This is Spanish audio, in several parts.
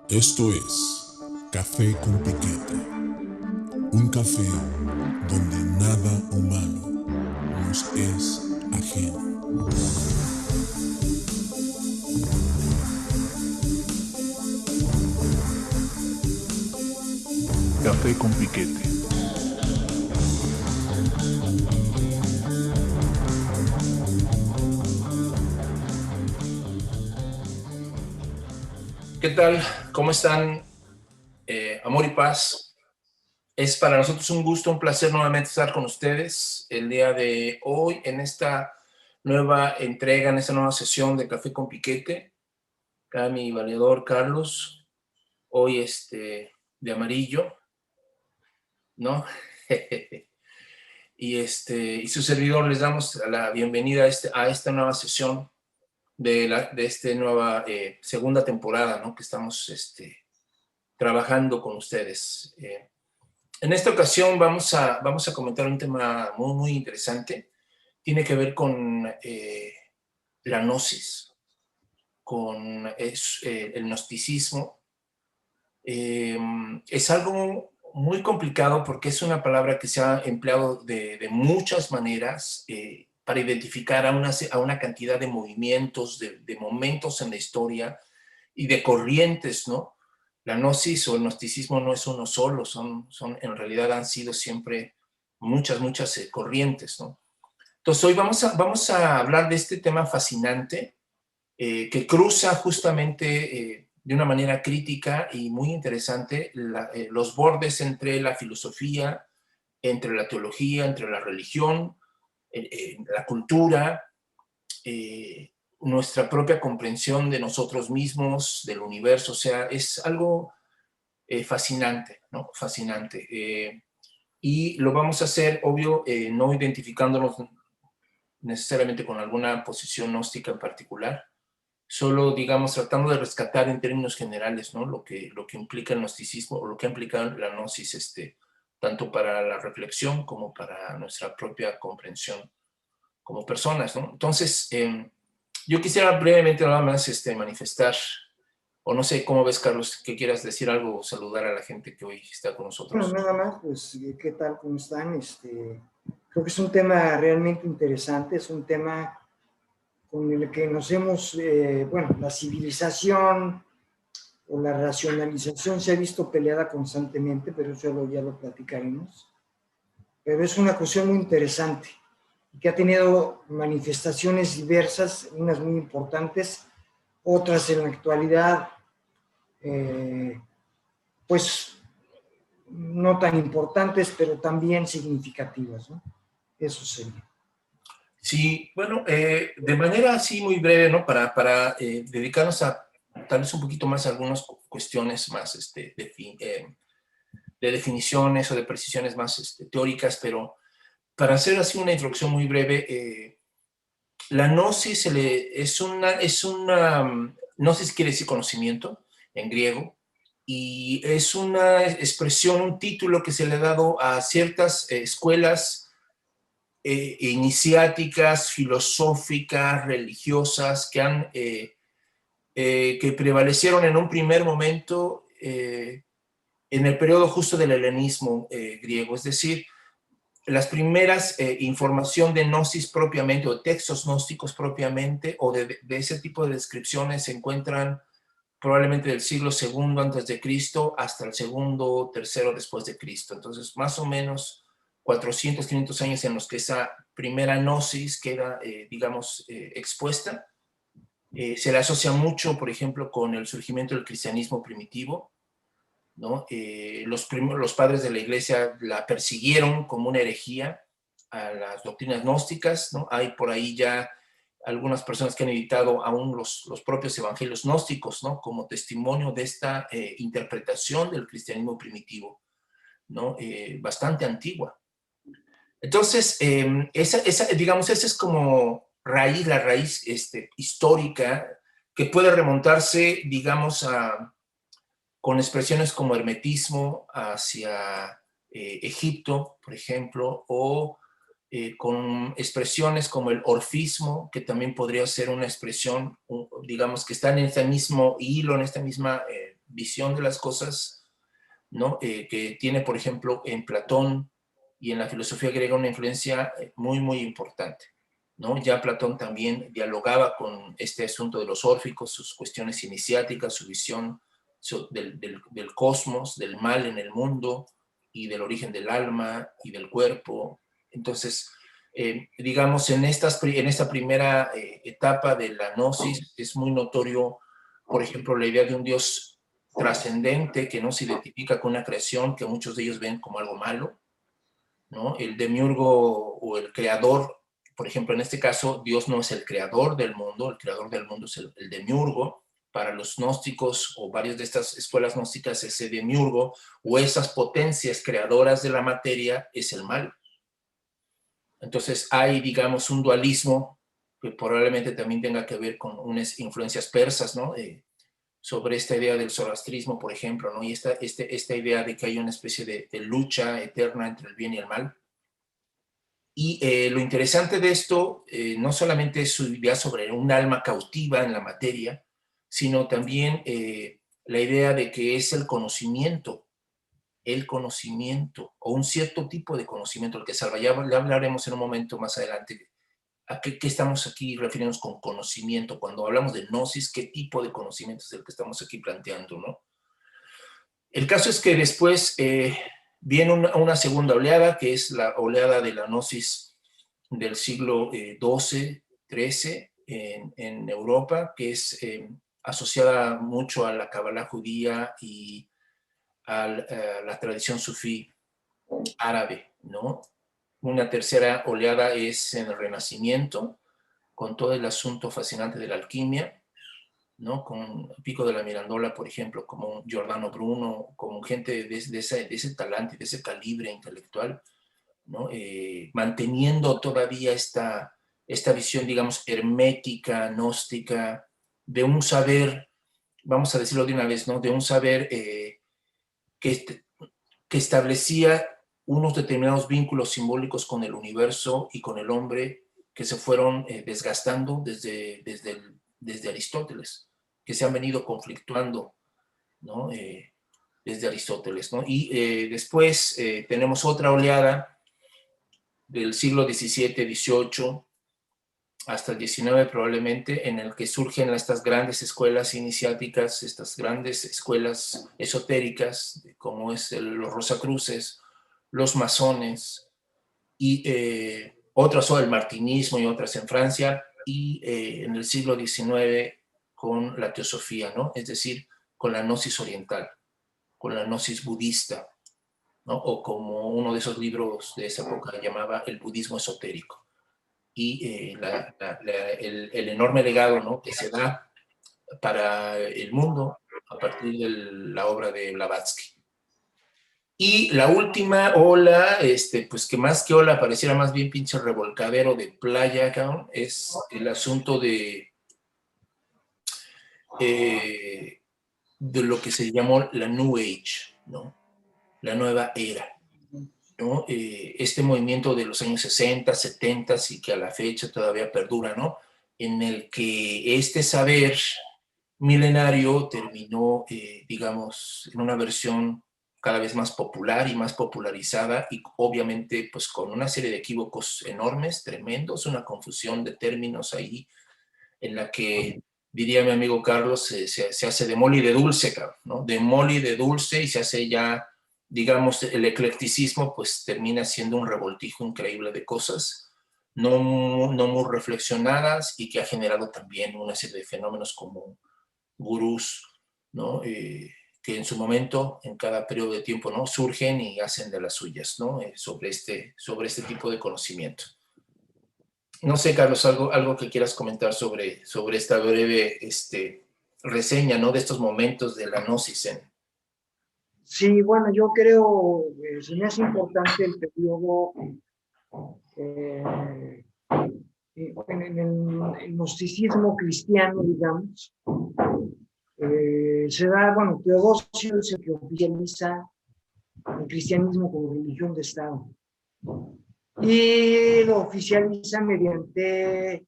Esto es Café con Piquete, un café donde nada humano nos es ajeno. Café con Piquete. ¿Qué tal? ¿Cómo están? Amor y paz. Es para nosotros un gusto, un placer nuevamente estar con ustedes el día de hoy en esta nueva entrega, en esta nueva sesión de Café con Piquete. Acá mi valedor Carlos, hoy de amarillo, ¿no? y su servidor les damos la bienvenida a esta nueva sesión de esta nueva segunda temporada, ¿no? Que estamos trabajando con ustedes. En esta ocasión vamos a comentar un tema muy, muy interesante. Tiene que ver con la gnosis, con el gnosticismo. Es algo muy complicado porque es una palabra que se ha empleado de muchas maneras para identificar a una cantidad de movimientos, de momentos en la historia y de corrientes, ¿no? La gnosis o el gnosticismo no es uno solo, en realidad han sido siempre muchas corrientes, ¿no? Entonces hoy vamos a hablar de este tema fascinante que cruza justamente de una manera crítica y muy interesante los bordes entre la filosofía, entre la teología, entre la religión, la cultura, eh, nuestra propia comprensión de nosotros mismos, del universo. O sea, es algo fascinante, ¿no? Fascinante. Y lo vamos a hacer, obvio, no identificándonos necesariamente con alguna posición gnóstica en particular, solo, digamos, tratando de rescatar en términos generales, ¿no? Lo que implica el gnosticismo o lo que implica la gnosis, tanto para la reflexión como para nuestra propia comprensión como personas, ¿no? Entonces, yo quisiera brevemente nada más manifestar, o no sé cómo ves, Carlos, que quieras decir algo o saludar a la gente que hoy está con Bueno, nosotros. nada más, pues, ¿qué tal? ¿Cómo están? Creo que es un tema realmente interesante, es un tema con el que nos hemos, bueno, la civilización o la racionalización se ha visto peleada constantemente, pero eso ya lo platicaremos. Pero es una cuestión muy interesante que ha tenido manifestaciones diversas, unas muy importantes, otras en la actualidad, pues no tan importantes, pero también significativas, ¿no? Eso sería. Sí, bueno, de manera así muy breve, ¿no? Para dedicarnos a tal vez un poquito más a algunas cuestiones más de definiciones o de precisiones más teóricas, pero para hacer así una introducción muy breve, la gnosis es una, gnosis quiere decir conocimiento en griego, y es una expresión, un título que se le ha dado a ciertas escuelas iniciáticas, filosóficas, religiosas, que prevalecieron en un primer momento en el periodo justo del helenismo griego, es decir, las primeras información de gnosis propiamente, o textos gnósticos propiamente, o de ese tipo de descripciones se encuentran probablemente del siglo II antes de Cristo hasta el segundo, tercero después de Cristo. Entonces, más o menos 400, 500 años en los que esa primera gnosis queda, digamos, expuesta. Se le asocia mucho, por ejemplo, con el surgimiento del cristianismo primitivo, ¿no? Los padres de la iglesia la persiguieron como una herejía a las doctrinas gnósticas, ¿no? Hay por ahí ya algunas personas que han editado aún los propios evangelios gnósticos, ¿no? Como testimonio de esta interpretación del cristianismo primitivo, ¿no? Bastante antigua. Entonces, digamos, esa es como la raíz histórica que puede remontarse, digamos, con expresiones como hermetismo hacia Egipto, por ejemplo, o con expresiones como el orfismo, que también podría ser una expresión, digamos, que está en este mismo hilo, en esta misma visión de las cosas, ¿no? Que tiene, por ejemplo, en Platón y en la filosofía griega una influencia muy, muy importante, ¿no? Ya Platón también dialogaba con este asunto de los órficos, sus cuestiones iniciáticas, su visión del cosmos, del mal en el mundo y del origen del alma y del cuerpo. Entonces, digamos, en esta primera etapa de la gnosis es muy notorio, por ejemplo, la idea de un Dios trascendente que no se identifica con una creación que muchos de ellos ven como algo malo, ¿no? El demiurgo o el creador, por ejemplo, en este caso, Dios no es el creador del mundo es el demiurgo. Para los gnósticos o varias de estas escuelas gnósticas, ese demiurgo o esas potencias creadoras de la materia es el mal. Entonces hay, digamos, un dualismo que probablemente también tenga que ver con unas influencias persas, ¿no? Sobre esta idea del zoroastrismo, por ejemplo, ¿no? Y esta idea de que hay una especie de lucha eterna entre el bien y el mal. Y lo interesante de esto no solamente es su idea sobre un alma cautiva en la materia, sino también la idea de que es el conocimiento, o un cierto tipo de conocimiento, el que salva. Ya hablaremos en un momento más adelante. ¿A qué estamos aquí refiriéndonos con conocimiento? Cuando hablamos de gnosis, ¿qué tipo de conocimiento es el que estamos aquí planteando, no? El caso es que después viene una segunda oleada, que es la oleada de la gnosis del siglo XII, XIII en Europa, que es asociada mucho a la Kabbalah judía y a la tradición sufí árabe, ¿no? Una tercera oleada es en el Renacimiento, con todo el asunto fascinante de la alquimia, ¿no? Con Pico de la Mirandola, por ejemplo, como Giordano Bruno, como gente de ese talante, de ese calibre intelectual, ¿no? Manteniendo todavía esta visión, digamos, hermética, gnóstica, de un saber, vamos a decirlo de una vez, ¿no? De un saber que establecía unos determinados vínculos simbólicos con el universo y con el hombre que se fueron desgastando desde Aristóteles, que se han venido conflictuando, ¿no? Desde Aristóteles, ¿no? Y después tenemos otra oleada del siglo XVII, XVIII, hasta el XIX probablemente, en el que surgen estas grandes escuelas iniciáticas, estas grandes escuelas esotéricas, como es los Rosacruces, los masones, y otras son el martinismo y otras en Francia, y en el siglo XIX con la teosofía, ¿no? Es decir, con la gnosis oriental, con la gnosis budista, ¿no? O como uno de esos libros de esa época llamaba el budismo esotérico. Y el enorme legado, ¿no? Que se da para el mundo a partir de la obra de Blavatsky. Y la última ola, pues que más que ola pareciera más bien pinche revolcadero de playa, cabrón, es el asunto de lo que se llamó la New Age, ¿no? La nueva era, ¿no? Este movimiento de los años 60, 70 y que a la fecha todavía perdura, ¿no? En el que este saber milenario terminó, digamos, en una versión cada vez más popular y más popularizada y obviamente pues con una serie de equívocos enormes, tremendos, una confusión de términos ahí en la que, diría mi amigo Carlos, se hace de mole y de dulce, cabrón, ¿no? De mole y de dulce y se hace ya, digamos, el eclecticismo pues termina siendo un revoltijo increíble de cosas no muy reflexionadas y que ha generado también una serie de fenómenos como gurús, ¿no? Que en su momento, en cada periodo de tiempo, ¿no? Surgen y hacen de las suyas, ¿no? Sobre este tipo de conocimiento. No sé, Carlos, algo que quieras comentar sobre esta breve reseña, ¿no? De estos momentos de la gnosis. Sí, bueno, yo creo, se me hace importante el periodo en el gnosticismo cristiano, digamos. Se da, bueno, Teodosio es el que oficializa el cristianismo como religión de Estado. y lo oficializa mediante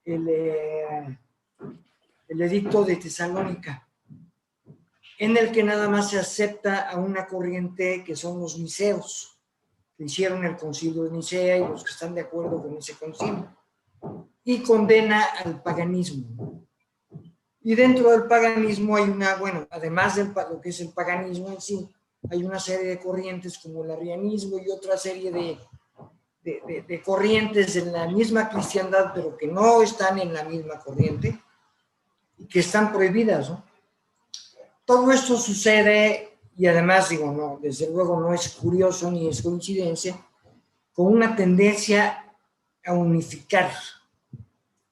el edicto de Tesalónica, en el que nada más se acepta a una corriente que son los niceos, que hicieron el concilio de Nicea y los que están de acuerdo con ese concilio, y condena al paganismo. Y dentro del paganismo hay una, bueno, además de lo que es el paganismo en sí, hay una serie de corrientes como el arrianismo y otra serie de corrientes en la misma cristiandad, pero que no están en la misma corriente y que están prohibidas, ¿no? Todo esto sucede, y además digo, no, desde luego no es curioso ni es coincidencia, con una tendencia a unificar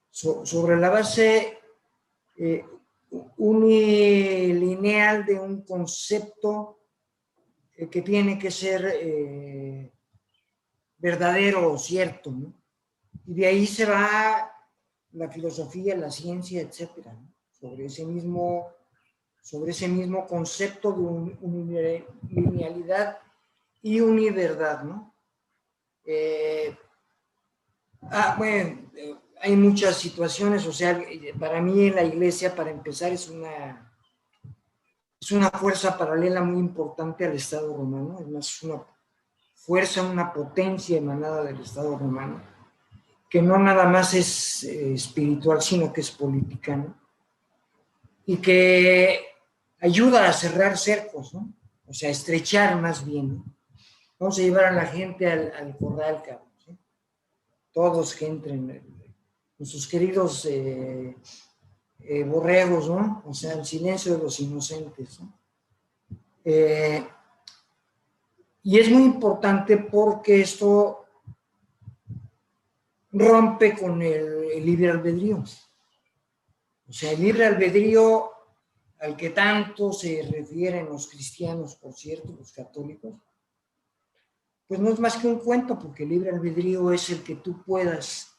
sobre la base unilineal de un concepto que tiene que ser verdadero o cierto, ¿no? Y de ahí se va la filosofía, la ciencia, etcétera, ¿no? sobre ese mismo concepto de unilinealidad y univerdad, ¿no? Bueno, hay muchas situaciones, o sea, para mí en la iglesia, para empezar, es una fuerza paralela muy importante al Estado romano, es más, una fuerza, una potencia emanada del Estado romano, que no nada más es espiritual, sino que es política, ¿no? Y que ayuda a cerrar cercos, ¿no? O sea, estrechar más bien, ¿no? Vamos a llevar a la gente al corral, cabrón, ¿sí? Todos que entren, con sus queridos borregos, ¿no? O sea, el silencio de los inocentes, ¿no? Y es muy importante porque esto rompe con el libre albedrío. O sea, el libre albedrío al que tanto se refieren los cristianos, por cierto, los católicos, pues no es más que un cuento, porque el libre albedrío es el que tú puedas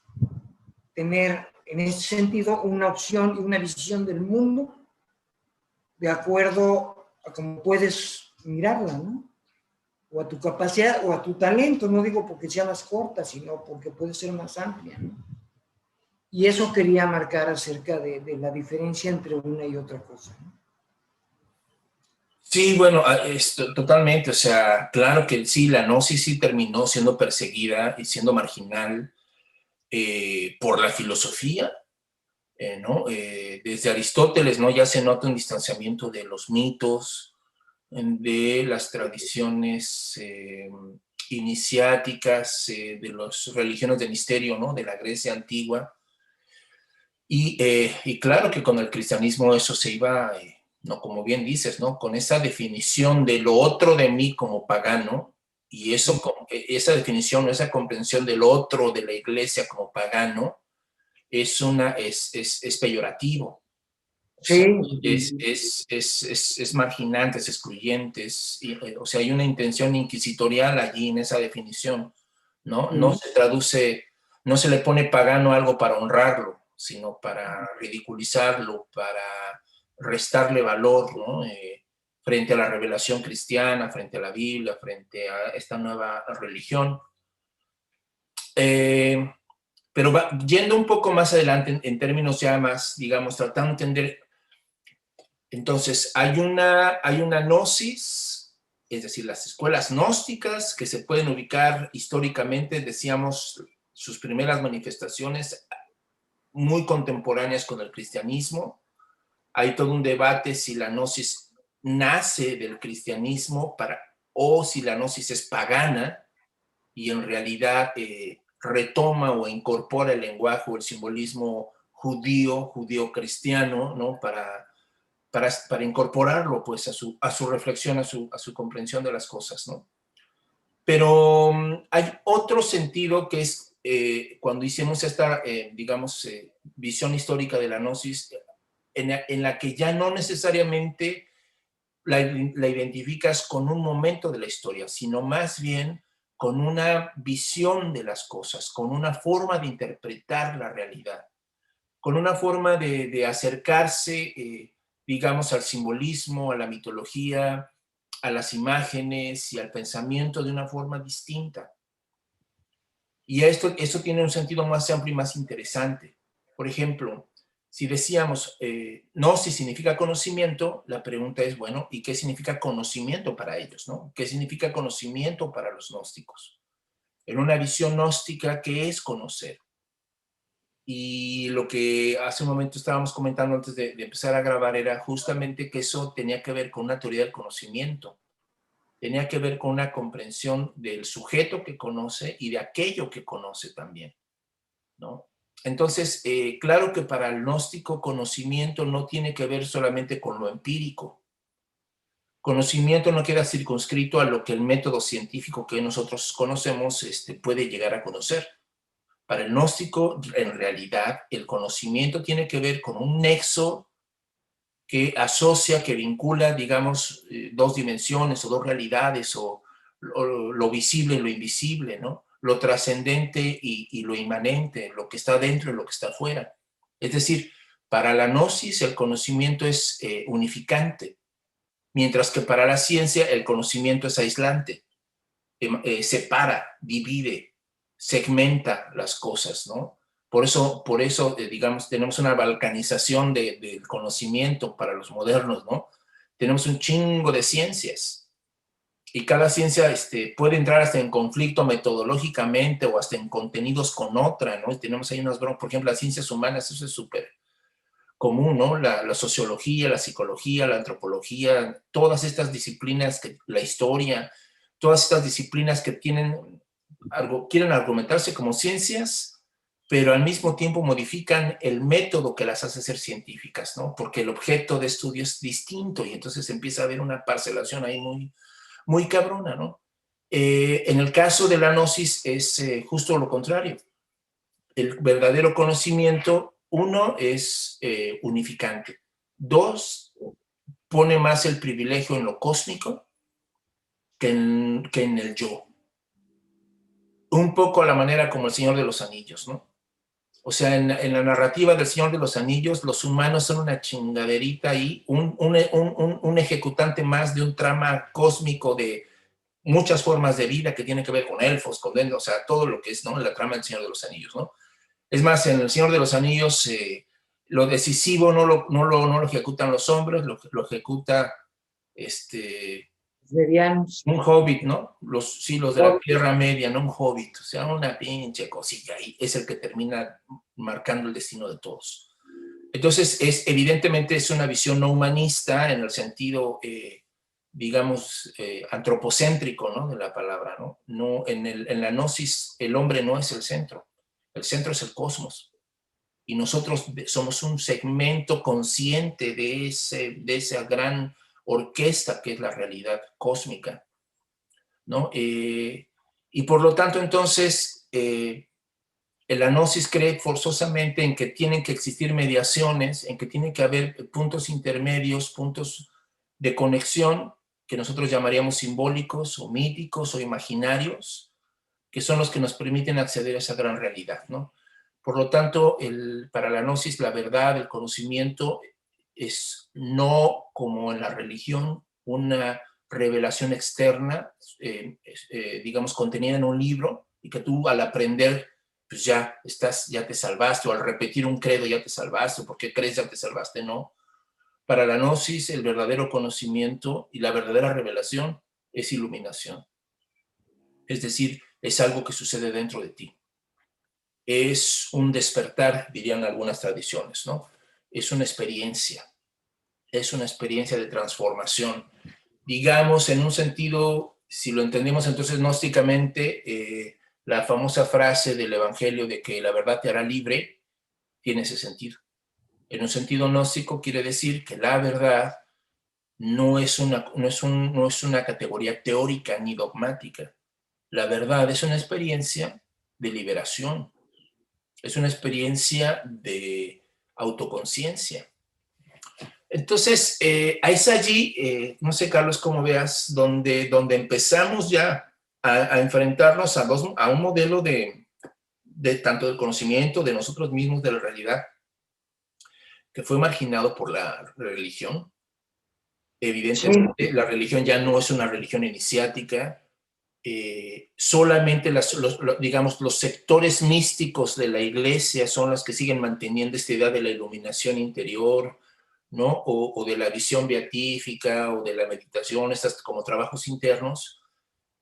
tener, en ese sentido, una opción y una visión del mundo de acuerdo a cómo puedes mirarla, ¿no? O a tu capacidad o a tu talento, no digo porque sea más corta, sino porque puede ser más amplia, ¿no? Y eso quería marcar acerca de la diferencia entre una y otra cosa, ¿no? Sí, bueno, totalmente, o sea, claro que sí, la gnosis sí terminó siendo perseguida y siendo marginal por la filosofía, ¿no? Desde Aristóteles, ¿no? Ya se nota un distanciamiento de los mitos, de las tradiciones iniciáticas, de las religiones de misterio, ¿no? De la Grecia antigua. Y claro que con el cristianismo eso se iba, no, como bien dices, ¿no? Con esa definición de lo otro de mí como pagano, y eso, esa definición, esa comprensión del otro de la iglesia como pagano, es peyorativo. O sea, Sí. es marginante, es excluyente, o sea, hay una intención inquisitorial allí en esa definición, ¿no? No se traduce, no se le pone pagano a algo para honrarlo, sino para ridiculizarlo, para restarle valor, ¿no? Frente a la revelación cristiana, frente a la Biblia, frente a esta nueva religión. Pero yendo un poco más adelante, en términos ya más, digamos, tratando de entender. Entonces, hay una gnosis, es decir, las escuelas gnósticas que se pueden ubicar históricamente, decíamos, sus primeras manifestaciones muy contemporáneas con el cristianismo. Hay todo un debate si la gnosis nace del cristianismo o si la gnosis es pagana y en realidad retoma o incorpora el lenguaje o el simbolismo judío-cristiano, ¿no? Para incorporarlo pues a su reflexión, a su comprensión de las cosas, ¿no? Pero hay otro sentido que es cuando hicimos esta, digamos, visión histórica de la gnosis, en la que ya no necesariamente la identificas con un momento de la historia, sino más bien con una visión de las cosas, con una forma de interpretar la realidad, con una forma de acercarse, digamos, al simbolismo, a la mitología, a las imágenes y al pensamiento de una forma distinta. Y esto tiene un sentido más amplio y más interesante. Por ejemplo, si decíamos gnosis significa conocimiento, la pregunta es, bueno, ¿y qué significa conocimiento para ellos, no? ¿Qué significa conocimiento para los gnósticos? En una visión gnóstica, ¿qué es conocer? Y lo que hace un momento estábamos comentando antes de empezar a grabar era justamente que eso tenía que ver con una teoría del conocimiento, tenía que ver con una comprensión del sujeto que conoce y de aquello que conoce también, ¿no? Entonces, claro que para el gnóstico conocimiento no tiene que ver solamente con lo empírico. Conocimiento no queda circunscrito a lo que el método científico que nosotros conocemos puede llegar a conocer. Para el gnóstico, en realidad, el conocimiento tiene que ver con un nexo que asocia, que vincula, digamos, dos dimensiones o dos realidades, o lo visible y lo invisible, ¿no? Lo trascendente y lo inmanente, lo que está dentro y lo que está afuera. Es decir, para la gnosis el conocimiento es unificante, mientras que para la ciencia el conocimiento es aislante, separa, divide, segmenta las cosas, ¿no? Por eso digamos, tenemos una balcanización del conocimiento para los modernos, ¿no? Tenemos un chingo de ciencias y cada ciencia puede entrar hasta en conflicto metodológicamente o hasta en contenidos con otra, ¿no? Y tenemos ahí unas bromas, por ejemplo, las ciencias humanas, eso es súper común, ¿no? La sociología, la psicología, la antropología, todas estas disciplinas, la historia, todas estas disciplinas que quieren argumentarse como ciencias, pero al mismo tiempo modifican el método que las hace ser científicas, ¿no? Porque el objeto de estudio es distinto y entonces empieza a haber una parcelación ahí muy, muy cabrona, ¿no? En el caso de la gnosis es justo lo contrario. El verdadero conocimiento, uno, es unificante. Dos, pone más el privilegio en lo cósmico que en el yo. Un poco a la manera como el Señor de los Anillos, ¿no? O sea, en la narrativa del Señor de los Anillos, los humanos son una chingaderita ahí, un ejecutante más de un trama cósmico de muchas formas de vida que tiene que ver con elfos, con duendes, o sea, todo lo que es, ¿no? La trama del Señor de los Anillos, ¿no? Es más, en el Señor de los Anillos, lo decisivo no lo ejecutan los hombres, lo ejecuta Medianos. un hobbit, ¿no? Los de la Tierra Media, no un hobbit, o sea, una pinche cosilla ahí, es el que termina marcando el destino de todos. Entonces, evidentemente es una visión no humanista en el sentido, digamos, antropocéntrico, ¿no? De la palabra, ¿no? En la gnosis, el hombre no es el centro es el cosmos. Y nosotros somos un segmento consciente de esa gran orquesta que es la realidad cósmica, ¿no? Y por lo tanto, entonces, la gnosis cree forzosamente en que tienen que existir mediaciones, en que tiene que haber puntos intermedios, puntos de conexión que nosotros llamaríamos simbólicos o míticos o imaginarios, que son los que nos permiten acceder a esa gran realidad, ¿no? Por lo tanto, para la gnosis, la verdad, el conocimiento es no como en la religión, una revelación externa, digamos, contenida en un libro, y que tú al aprender, pues ya te salvaste, o al repetir un credo ya te salvaste, o porque crees ya te salvaste, no. Para la gnosis, el verdadero conocimiento y la verdadera revelación es iluminación. Es decir, es algo que sucede dentro de ti. Es un despertar, dirían algunas tradiciones, ¿no? Es una experiencia de transformación. Digamos, en un sentido, si lo entendemos entonces gnósticamente, la famosa frase del Evangelio de que la verdad te hará libre, tiene ese sentido. En un sentido gnóstico quiere decir que la verdad no es una categoría teórica ni dogmática. La verdad es una experiencia de liberación, es una experiencia de autoconciencia. Entonces, es allí, no sé, Carlos, cómo veas, donde empezamos ya a enfrentarnos a un modelo de tanto del conocimiento, de nosotros mismos, de la realidad, que fue marginado por la religión. Evidentemente, sí. La religión ya no es una religión iniciática, solamente digamos, los sectores místicos de la iglesia son los que siguen manteniendo esta idea de la iluminación interior, ¿no? O de la visión beatífica o de la meditación, estas como trabajos internos,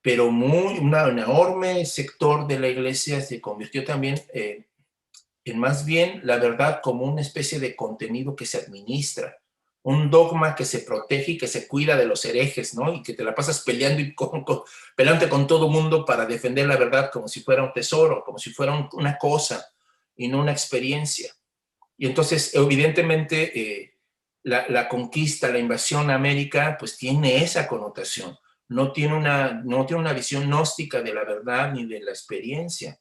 pero un enorme sector de la iglesia se convirtió también en más bien la verdad como una especie de contenido que se administra, un dogma que se protege y que se cuida de los herejes, ¿no? Y que te la pasas peleando y peleándote con todo mundo para defender la verdad como si fuera un tesoro, como si fuera una cosa y no una experiencia. Y entonces, evidentemente, la conquista, la invasión a América, pues tiene esa connotación. No tiene una visión gnóstica de la verdad ni de la experiencia.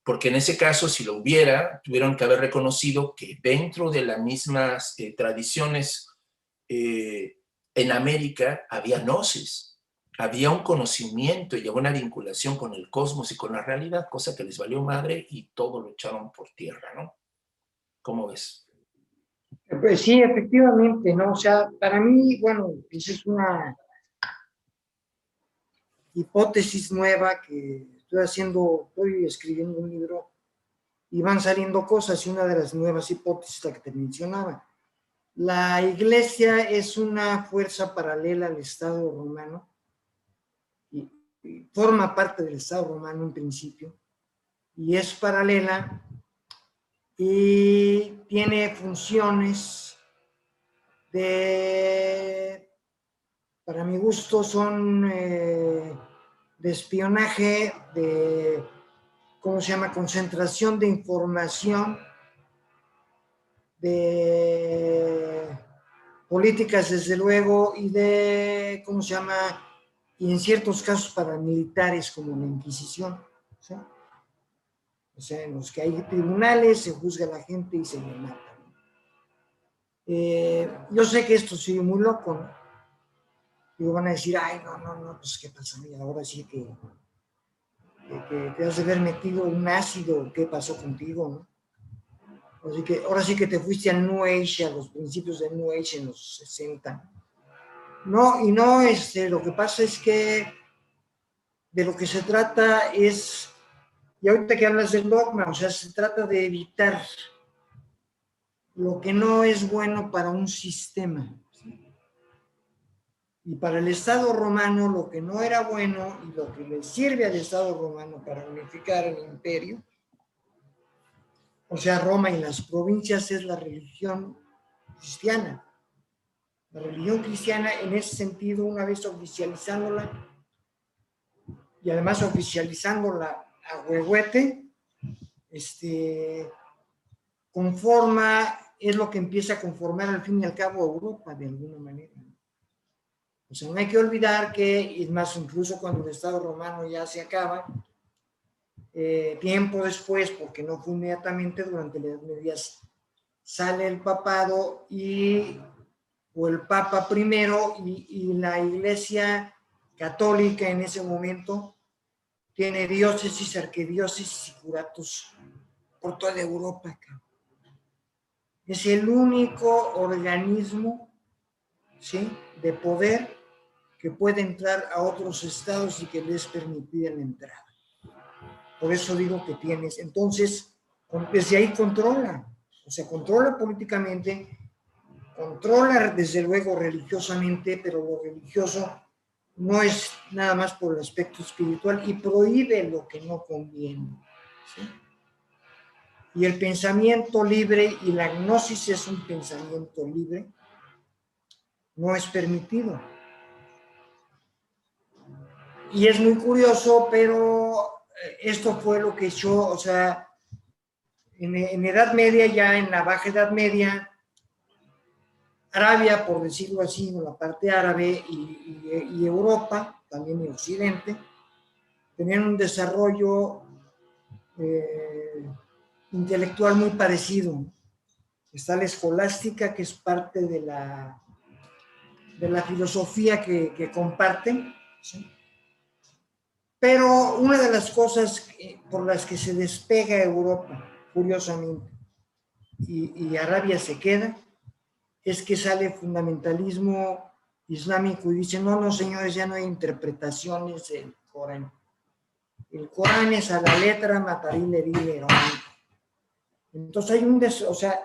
Porque en ese caso, si lo hubiera, tuvieron que haber reconocido que dentro de las mismas tradiciones en América había gnosis, había un conocimiento y una vinculación con el cosmos y con la realidad, cosa que les valió madre y todo lo echaron por tierra, ¿no? ¿Cómo ves? Pues sí, efectivamente, ¿no? O sea, para mí, bueno, esa es una hipótesis nueva que estoy escribiendo un libro y van saliendo cosas, y una de las nuevas hipótesis, la que te mencionaba. La iglesia es una fuerza paralela al Estado romano y forma parte del Estado romano en principio, y es paralela y tiene funciones para mi gusto, son de espionaje, ¿cómo se llama? Concentración de información, de políticas, desde luego, y ¿cómo se llama? Y en ciertos casos paramilitares, como la Inquisición, ¿sí? O sea, en los que hay tribunales, se juzga a la gente y se le mata. Yo sé que esto sigue muy loco, ¿no? Y van a decir, ay, no, pues qué pasa, y ahora sí que te has de haber metido un ácido, ¿qué pasó contigo, no? Así que ahora sí que te fuiste al New Age, a los principios del New Age en los 60. No, y no, lo que pasa es que de lo que se trata es, y ahorita que hablas del dogma, o sea, se trata de evitar lo que no es bueno para un sistema. Y para el Estado romano, lo que no era bueno y lo que le sirve al Estado romano para unificar el imperio, o sea, Roma y las provincias, es la religión cristiana. La religión cristiana, en ese sentido, una vez oficializándola, y además oficializándola a huehuete, es lo que empieza a conformar al fin y al cabo Europa, de alguna manera. O sea, no hay que olvidar que, es más, incluso cuando el Estado romano ya se acaba, tiempo después, porque no fue inmediatamente, durante la Edad Media, sale el papado o el papa primero, y la Iglesia católica en ese momento tiene diócesis, arquidiócesis y curatos por toda Europa. Es el único organismo, ¿sí?, de poder que puede entrar a otros estados y que les permitía la entrada. Por eso digo que tienes, entonces, desde ahí controla, o sea, controla políticamente, controla desde luego religiosamente, pero lo religioso no es nada más por el aspecto espiritual, y prohíbe lo que no conviene, ¿sí? Y el pensamiento libre, y la gnosis es un pensamiento libre, no es permitido. Y es muy curioso, pero esto fue lo que echó, o sea, en Edad Media, ya en la Baja Edad Media, Arabia, por decirlo así, la parte árabe y Europa, también y Occidente, tenían un desarrollo intelectual muy parecido. Está la escolástica, que es parte de la filosofía que comparten, ¿sí? Pero una de las cosas por las que se despega Europa, curiosamente, y Arabia se queda, es que sale fundamentalismo islámico y dice, no, señores, ya no hay interpretaciones, Corán. El Corán es a la letra matarile dile. Entonces hay o sea,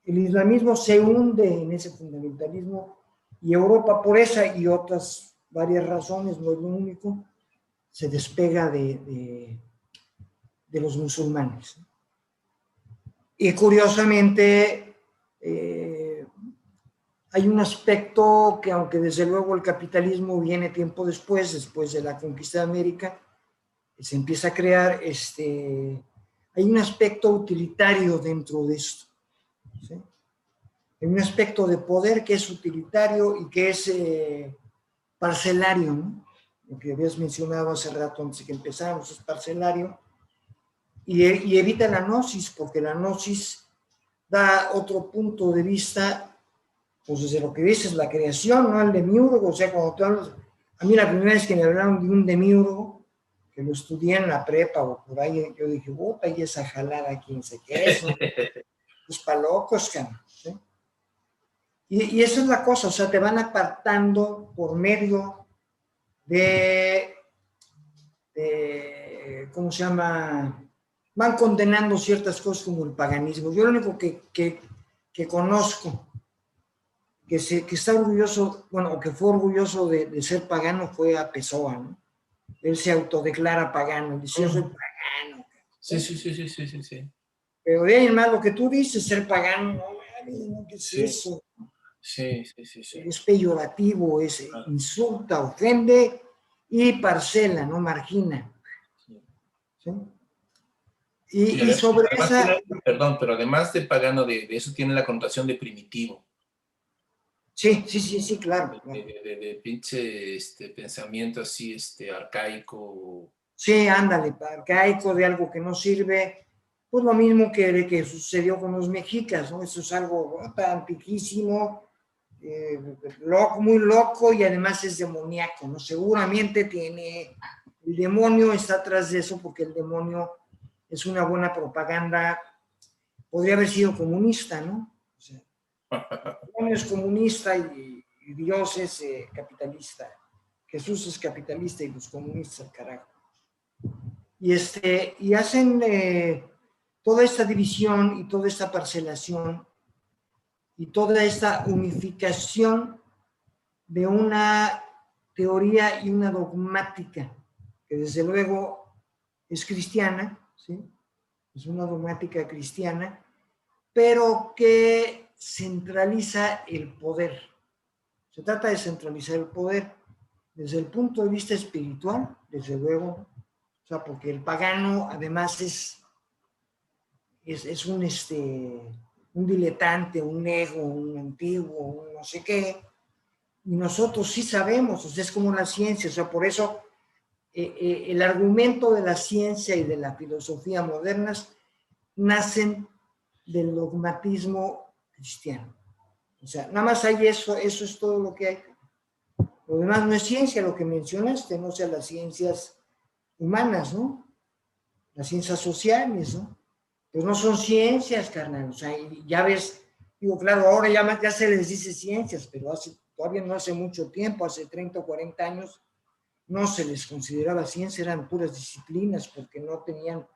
el islamismo se hunde en ese fundamentalismo y Europa por esa y otras varias razones, no es lo único, se despega de los musulmanes. Y curiosamente hay un aspecto que, aunque desde luego el capitalismo viene tiempo después de la conquista de América, se empieza a crear, hay un aspecto utilitario dentro de esto, ¿sí? Hay un aspecto de poder que es utilitario y que es parcelario, ¿no? Lo que habías mencionado hace rato antes de que empezáramos, es parcelario, y evita la gnosis, porque la gnosis da otro punto de vista, pues desde lo que dices, la creación, ¿no? El demiurgo, o sea, cuando tú hablas, a mí la primera vez que me hablaron de un demiurgo, que lo estudié en la prepa o por ahí, yo dije, puta, y esa jalada, quién sé qué es, ¿no? Pues para locos, ¿sí? Y esa es la cosa, o sea, te van apartando por medio de ¿cómo se llama? Van condenando ciertas cosas como el paganismo. Yo lo único que conozco que está orgulloso, bueno, o que fue orgulloso de ser pagano fue a Pessoa, ¿no? Él se autodeclara pagano, dice, yo soy pagano. Sí. Pero de ahí en más lo que tú dices, ser pagano, no, ¿qué es eso? Sí. Es peyorativo, insulta, ofende y parcela, ¿no? Margina. ¿Sí? Y sobre esa... Perdón, pero además de pagano, de eso tiene la connotación de primitivo. Sí, claro. De pinche pensamiento así, arcaico. Sí, ándale, arcaico, de algo que no sirve. Pues lo mismo que sucedió con los mexicas, ¿no? Eso es algo antiquísimo, muy loco y además es demoníaco, ¿no? Seguramente el demonio está atrás de eso porque el demonio es una buena propaganda. Podría haber sido comunista, ¿no? O sea, el demonio es comunista y Dios es capitalista. Jesús es capitalista y los comunistas, carajo. Y hacen toda esta división y toda esta parcelación y toda esta unificación de una teoría y una dogmática que desde luego es cristiana, ¿sí? Es una dogmática cristiana, pero que centraliza el poder. Se trata de centralizar el poder desde el punto de vista espiritual, desde luego, o sea, porque el pagano además es un diletante, un ego, un antiguo, un no sé qué, y nosotros sí sabemos, o sea, es como la ciencia, o sea, por eso el argumento de la ciencia y de la filosofía modernas nacen del dogmatismo cristiano. O sea, nada más hay eso es todo lo que hay. Lo demás no es ciencia, lo que mencionaste, no sea las ciencias humanas, ¿no? Las ciencias sociales, ¿no? Pues no son ciencias, carnal. O sea, ya ves, digo, claro, ahora ya se les dice ciencias, pero todavía no hace mucho tiempo, hace 30 o 40 años, no se les consideraba ciencia, eran puras disciplinas, porque no tenían,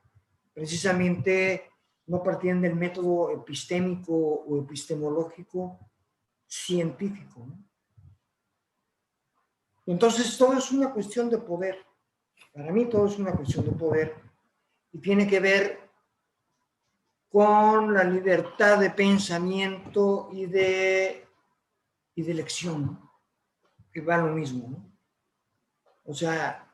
precisamente, no partían del método epistémico o epistemológico científico, ¿no? Entonces, todo es una cuestión de poder. Para mí todo es una cuestión de poder y tiene que ver con la libertad de pensamiento y de elección, ¿no? Que va lo mismo, ¿no? O sea,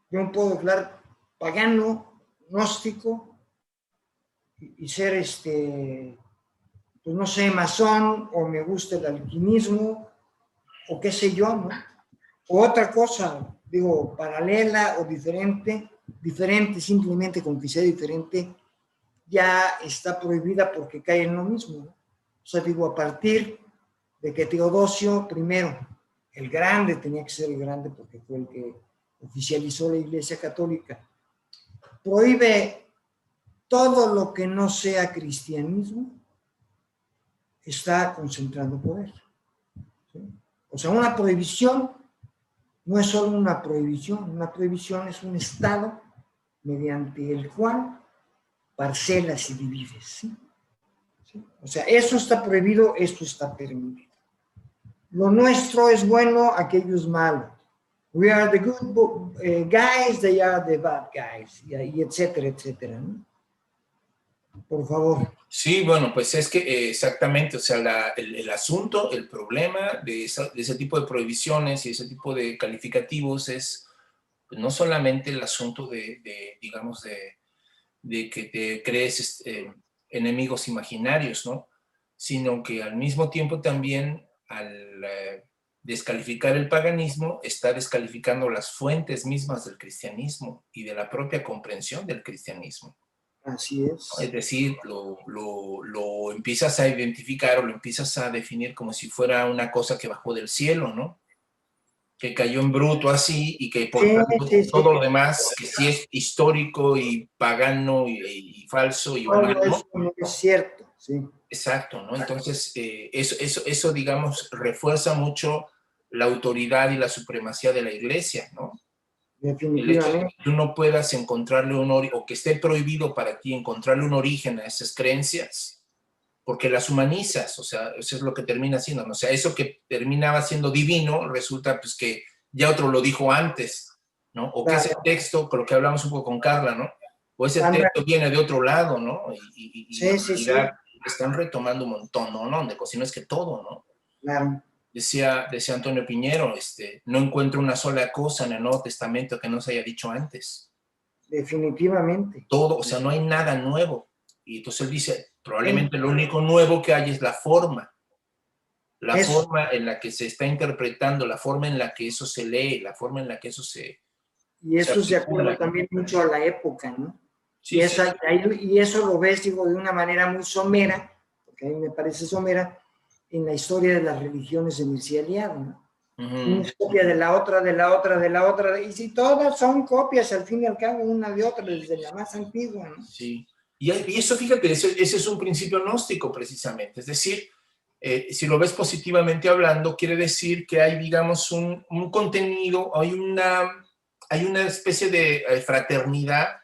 yo puedo declarar pagano, gnóstico y ser pues no sé, masón, o me gusta el alquimismo, o qué sé yo, ¿no? O otra cosa, digo, paralela o diferente, simplemente con que sea diferente, ya está prohibida porque cae en lo mismo, ¿no? O sea, digo, a partir de que Teodosio I, el grande, tenía que ser el grande porque fue el que oficializó la Iglesia Católica, prohíbe todo lo que no sea cristianismo, está concentrando poder, ¿sí? O sea, una prohibición no es solo una prohibición es un estado mediante el cual parcelas y divides, ¿sí? ¿Sí? O sea, eso está prohibido, esto está permitido. Lo nuestro es bueno, aquello es malo. We are the good guys, they are the bad guys, y etcétera, etcétera, ¿no? Por favor. Sí, bueno, pues es que exactamente, o sea, el asunto, el problema de ese tipo de prohibiciones y ese tipo de calificativos es pues, no solamente el asunto digamos, de que te crees enemigos imaginarios, ¿no? Sino que al mismo tiempo también al descalificar el paganismo está descalificando las fuentes mismas del cristianismo y de la propia comprensión del cristianismo. Así es. Es decir, lo empiezas a identificar o lo empiezas a definir como si fuera una cosa que bajó del cielo, ¿no? Que cayó en bruto así y que por tanto todo lo demás, que sí es histórico y pagano y falso y humano. Eso no es cierto, sí. Exacto, ¿no? Entonces, eso, digamos, refuerza mucho la autoridad y la supremacía de la iglesia, ¿no? El hecho de que tú no puedas encontrarle un origen, o que esté prohibido para ti encontrarle un origen a esas creencias, porque las humanizas, o sea, eso es lo que termina siendo, ¿no? O sea, eso que terminaba siendo divino, resulta pues que ya otro lo dijo antes, ¿no? O que ese texto, con lo que hablamos un poco con Carla, ¿no? O ese texto viene de otro lado, ¿no? Y están retomando un montón, ¿no? De cosas, no es que todo, ¿no? Claro. Decía Antonio Piñero, no encuentro una sola cosa en el Nuevo Testamento que no se haya dicho antes. Definitivamente. Todo, o sea, no hay nada nuevo. Y entonces él dice, probablemente lo único nuevo que hay es la forma. La forma en la que se está interpretando, la forma en la que eso se lee, la forma en la que eso se... Y eso se acuerda también mucho a la época, ¿no? Sí, y eso lo ves, digo, de una manera muy somera, porque a mí me parece somera, en la historia de las religiones en el cieliano, ¿no? Una copia de la otra, de la otra, de la otra, y si todas son copias, al fin y al cabo, una de otra, desde la más antigua, ¿no? Sí, y eso, fíjate, ese es un principio gnóstico, precisamente, es decir, si lo ves positivamente hablando, quiere decir que hay, digamos, un contenido, hay una especie de fraternidad,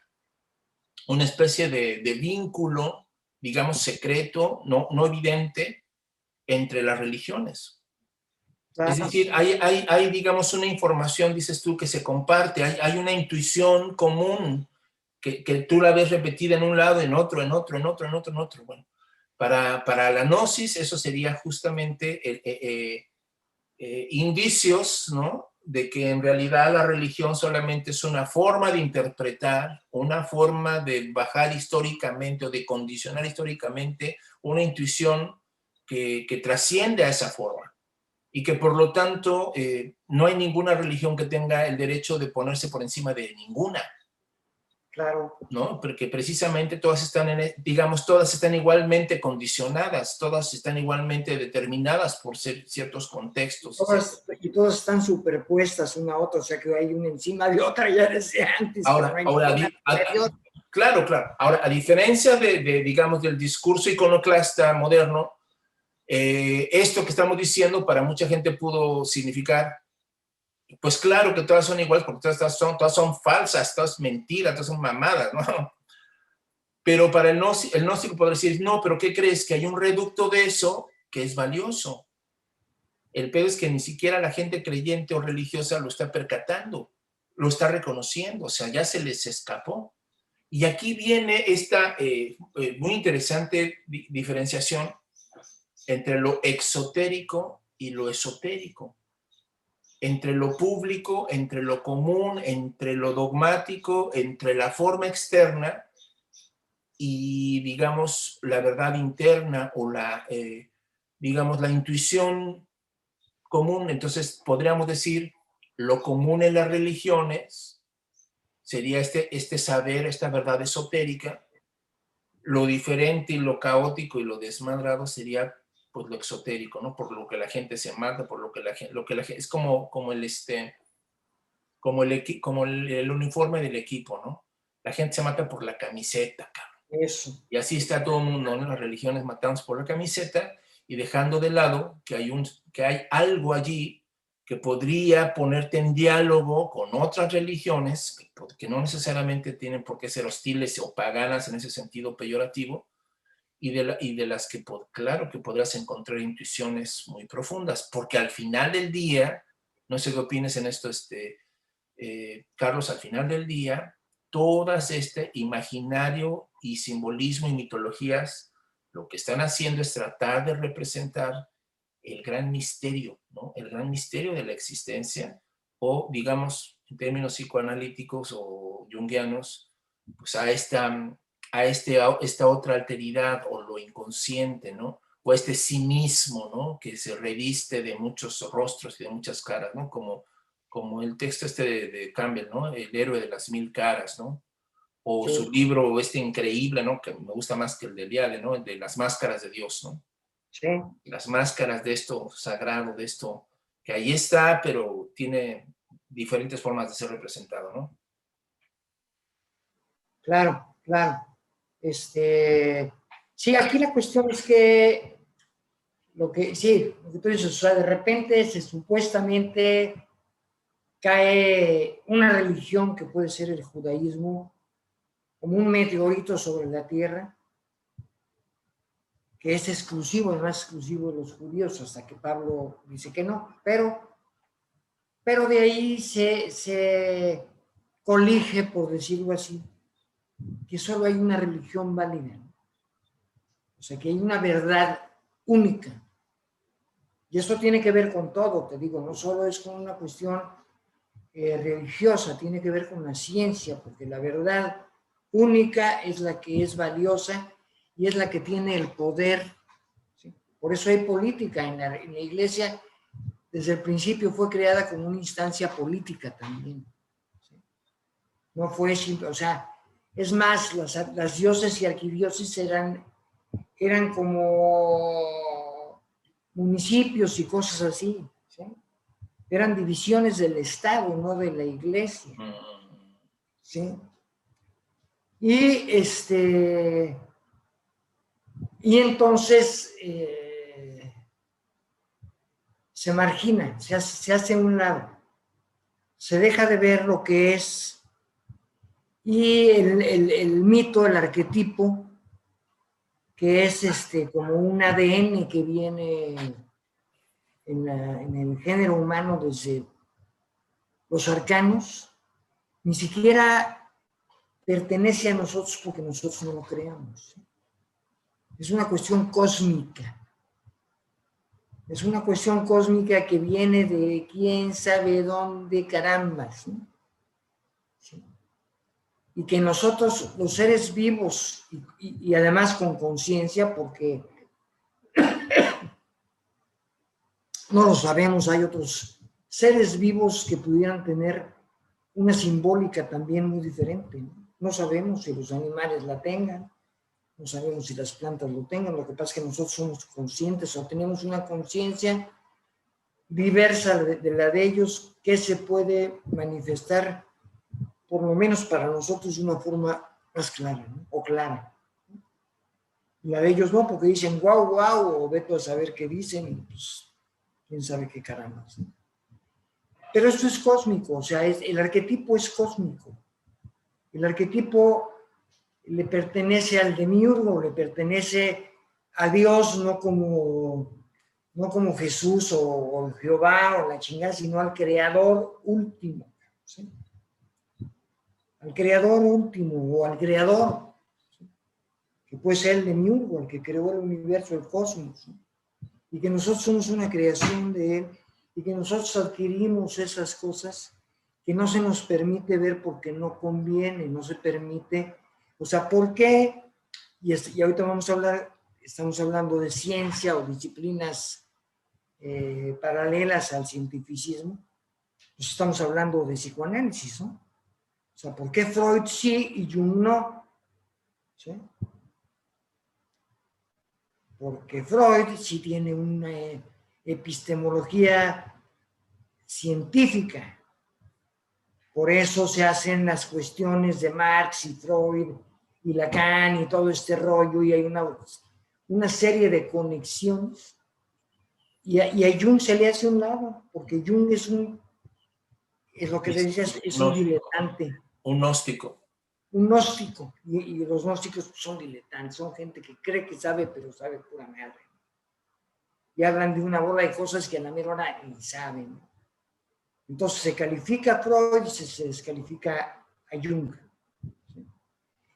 una especie de vínculo, digamos, secreto, no evidente, entre las religiones. Claro. Es decir, hay, digamos, una información, dices tú, que se comparte, hay una intuición común que tú la ves repetida en un lado, en otro, en otro, en otro, en otro, en otro. Bueno, para la gnosis eso sería justamente indicios, ¿no?, de que en realidad la religión solamente es una forma de interpretar, una forma de bajar históricamente o de condicionar históricamente una intuición que trasciende a esa forma y que por lo tanto no hay ninguna religión que tenga el derecho de ponerse por encima de ninguna. Claro. ¿No? Porque precisamente todas están, digamos, todas están igualmente condicionadas, todas están igualmente determinadas por ciertos contextos. Y todas están superpuestas una a otra, o sea que hay una encima de otra ya desde antes. Claro. Ahora, a diferencia digamos, del discurso iconoclasta moderno, esto que estamos diciendo para mucha gente pudo significar, pues claro que todas son iguales porque todas son falsas, todas mentiras, todas son mamadas, ¿no? Pero para el gnóstico podría decir, no, pero ¿qué crees? Que hay un reducto de eso que es valioso. El peor es que ni siquiera la gente creyente o religiosa lo está percatando, lo está reconociendo, o sea, ya se les escapó. Y aquí viene esta muy interesante diferenciación entre lo exotérico y lo esotérico, entre lo público, entre lo común, entre lo dogmático, entre la forma externa y, digamos, la verdad interna o digamos, la intuición común. Entonces, podríamos decir, lo común en las religiones sería este saber, esta verdad esotérica. Lo diferente y lo caótico y lo desmadrado sería pues lo exotérico, ¿no? Por lo que la gente se mata, por lo que la gente es como el uniforme del equipo, ¿no? La gente se mata por la camiseta, cabrón. Eso. Y así está todo el mundo, ¿no? Las religiones matamos por la camiseta y dejando de lado que hay algo allí que podría ponerte en diálogo con otras religiones, que no necesariamente tienen por qué ser hostiles o paganas en ese sentido peyorativo, y de las que, claro, que podrás encontrar intuiciones muy profundas, porque al final del día, no sé qué opines en esto, Carlos, al final del día, todas este imaginario y simbolismo y mitologías, lo que están haciendo es tratar de representar el gran misterio, ¿no? El gran misterio de la existencia, o digamos, en términos psicoanalíticos o junguianos, pues esta otra alteridad o lo inconsciente, ¿no? O este cinismo, ¿no? Que se reviste de muchos rostros y de muchas caras, ¿no? Como el texto de Campbell, ¿no? El héroe de las 1000 caras, ¿no? O Sí. su libro increíble, ¿no? Que me gusta más que el de Eliade, ¿no? El de las máscaras de Dios, ¿no? Sí. Las máscaras de esto sagrado, de esto que ahí está, pero tiene diferentes formas de ser representado, ¿no? Claro, claro. Sí, aquí la cuestión es que lo que tú dices, o sea, de repente supuestamente cae una religión que puede ser el judaísmo como un meteorito sobre la tierra, que es exclusivo, el más exclusivo de los judíos, hasta que Pablo dice que no, pero de ahí se colige, por decirlo así, que solo hay una religión válida, ¿no? O sea, que hay una verdad única. Y eso tiene que ver con todo, te digo, no solo es con una cuestión religiosa, tiene que ver con la ciencia, porque la verdad única es la que es valiosa y es la que tiene el poder, ¿sí? Por eso hay política en la iglesia. Desde el principio fue creada como una instancia política también, ¿sí? No fue simple, o sea, es más, las diócesis y arquidiócesis eran como municipios y cosas así, ¿sí? Eran divisiones del Estado, no de la iglesia, ¿sí? Y entonces se margina, se hace a un lado, se deja de ver lo que es, y el mito, el arquetipo, que es como un ADN que viene en el género humano desde los arcanos, ni siquiera pertenece a nosotros porque nosotros no lo creamos. Es una cuestión cósmica. Es una cuestión cósmica que viene de quién sabe dónde carambas, ¿no? ¿Sí? Y que nosotros, los seres vivos, y además con conciencia, porque no lo sabemos, hay otros seres vivos que pudieran tener una simbólica también muy diferente, ¿no? No sabemos si los animales la tengan, no sabemos si las plantas lo tengan, lo que pasa es que nosotros somos conscientes o tenemos una conciencia diversa de la de ellos, que se puede manifestar, por lo menos para nosotros, de una forma más clara, ¿no? O clara. La de ellos no, porque dicen guau, guau, o vete a saber qué dicen, y pues quién sabe qué carambas, ¿no? Pero esto es cósmico, o sea, el arquetipo es cósmico. El arquetipo le pertenece al demiurgo, le pertenece a Dios, no como Jesús o Jehová o la chingada, sino al creador último, ¿sí? Al creador último o al creador, ¿sí? Que puede ser el demiurgo, el que creó el universo, el cosmos, ¿sí? Y que nosotros somos una creación de él, y que nosotros adquirimos esas cosas que no se nos permite ver porque no conviene, no se permite. O sea, ¿por qué? Y ahorita vamos a hablar, estamos hablando de ciencia o disciplinas paralelas al cientificismo, pues estamos hablando de psicoanálisis, ¿no? O sea, ¿por qué Freud sí y Jung no? ¿Sí? Porque Freud sí tiene una epistemología científica. Por eso se hacen las cuestiones de Marx y Freud y Lacan y todo este rollo, y hay una serie de conexiones. a Jung se le hace un lado, porque Jung es lo que decías, es un diletante. Un gnóstico. Un gnóstico, y los gnósticos son diletantes, son gente que cree que sabe, pero sabe pura madre. Y hablan de una bola de cosas que a la mera hora ni saben. Entonces se califica a Freud y se descalifica a Jung.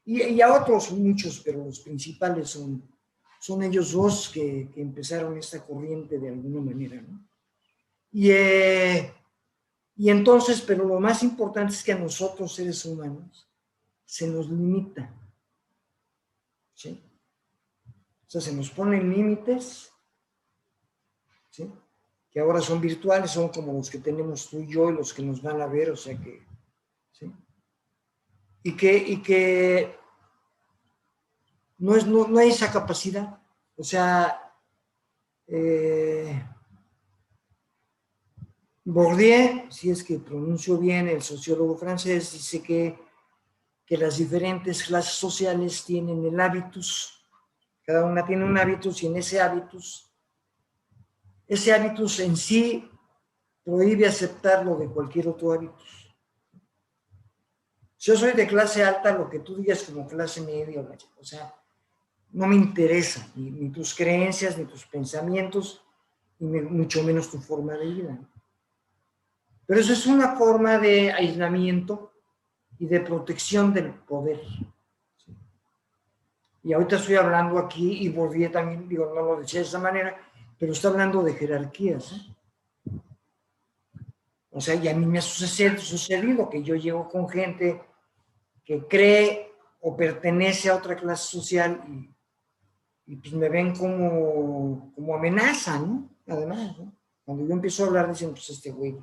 Y a otros muchos, pero los principales son ellos dos que empezaron esta corriente de alguna manera, ¿no? Y entonces, pero lo más importante es que a nosotros, seres humanos, se nos limita, ¿sí? O sea, se nos ponen límites, ¿sí? Que ahora son virtuales, son como los que tenemos tú y yo y los que nos van a ver, o sea que, ¿sí? Y que no hay esa capacidad, o sea, Bourdieu, si es que pronuncio bien, el sociólogo francés, dice que las diferentes clases sociales tienen el hábitus, cada una tiene un hábitus y en ese hábitus en sí prohíbe aceptarlo de cualquier otro hábitus. Si yo soy de clase alta, lo que tú digas como clase media, o sea, no me interesa ni tus creencias, ni tus pensamientos, ni mucho menos tu forma de vida. Pero eso es una forma de aislamiento y de protección del poder. ¿Sí? Y ahorita estoy hablando aquí, y Bourdieu también, digo, no lo decía de esa manera, pero está hablando de jerarquías. O sea, y a mí me ha sucedido que yo llego con gente que cree o pertenece a otra clase social y pues me ven como amenaza, ¿no? Además, ¿no? Cuando yo empiezo a hablar, dicen, pues este güey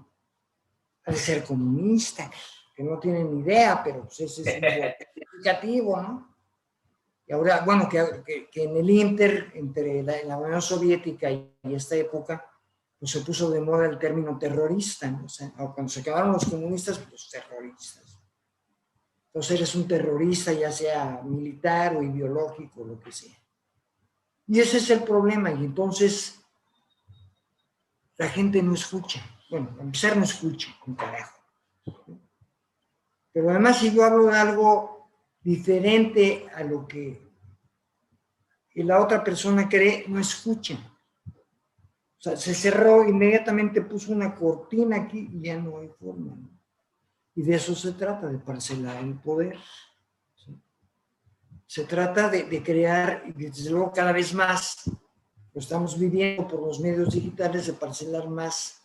ha de ser comunista, que no tienen ni idea, pero pues ese es significativo, ¿no? Y ahora, bueno, que en el entre la Unión Soviética y esta época, pues se puso de moda el término terrorista, ¿no? O sea, cuando se acabaron los comunistas, pues terroristas. Entonces eres un terrorista, ya sea militar o ideológico, lo que sea. Y ese es el problema, y entonces la gente no escucha. Bueno, a empezar no escucha, un carajo. Pero además, si yo hablo de algo diferente a lo que la otra persona cree, no escucha. O sea, se cerró, inmediatamente puso una cortina aquí y ya no hay forma, ¿no? Y de eso se trata, de parcelar el poder. ¿Sí? Se trata de crear, y desde luego cada vez más, lo estamos viviendo por los medios digitales, de parcelar más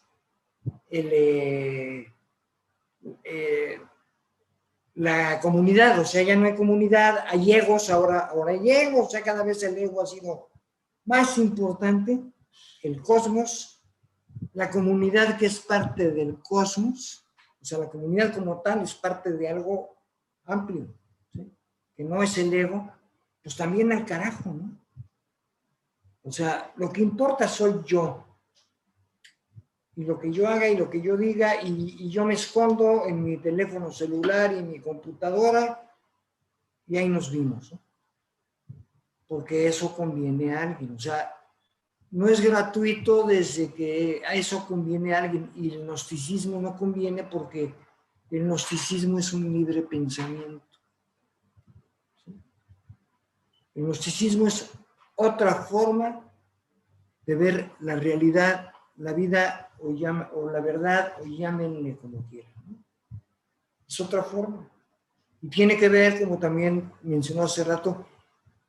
la comunidad. O sea, ya no hay comunidad, hay egos, ahora hay egos, o sea, cada vez el ego ha sido más importante, el cosmos, la comunidad que es parte del cosmos, o sea, la comunidad como tal es parte de algo amplio, ¿sí? Que no es el ego, pues también al carajo, ¿no? O sea, lo que importa soy yo, y lo que yo haga y lo que yo diga, y yo me escondo en mi teléfono celular y en mi computadora, y ahí nos vimos, ¿no? Porque eso conviene a alguien, o sea, no es gratuito desde que a eso conviene a alguien, y el gnosticismo no conviene porque el gnosticismo es un libre pensamiento. ¿Sí? El gnosticismo es otra forma de ver la realidad, la vida o la verdad, o llámenle como quieran, ¿no? Es otra forma. Y tiene que ver, como también mencionó hace rato,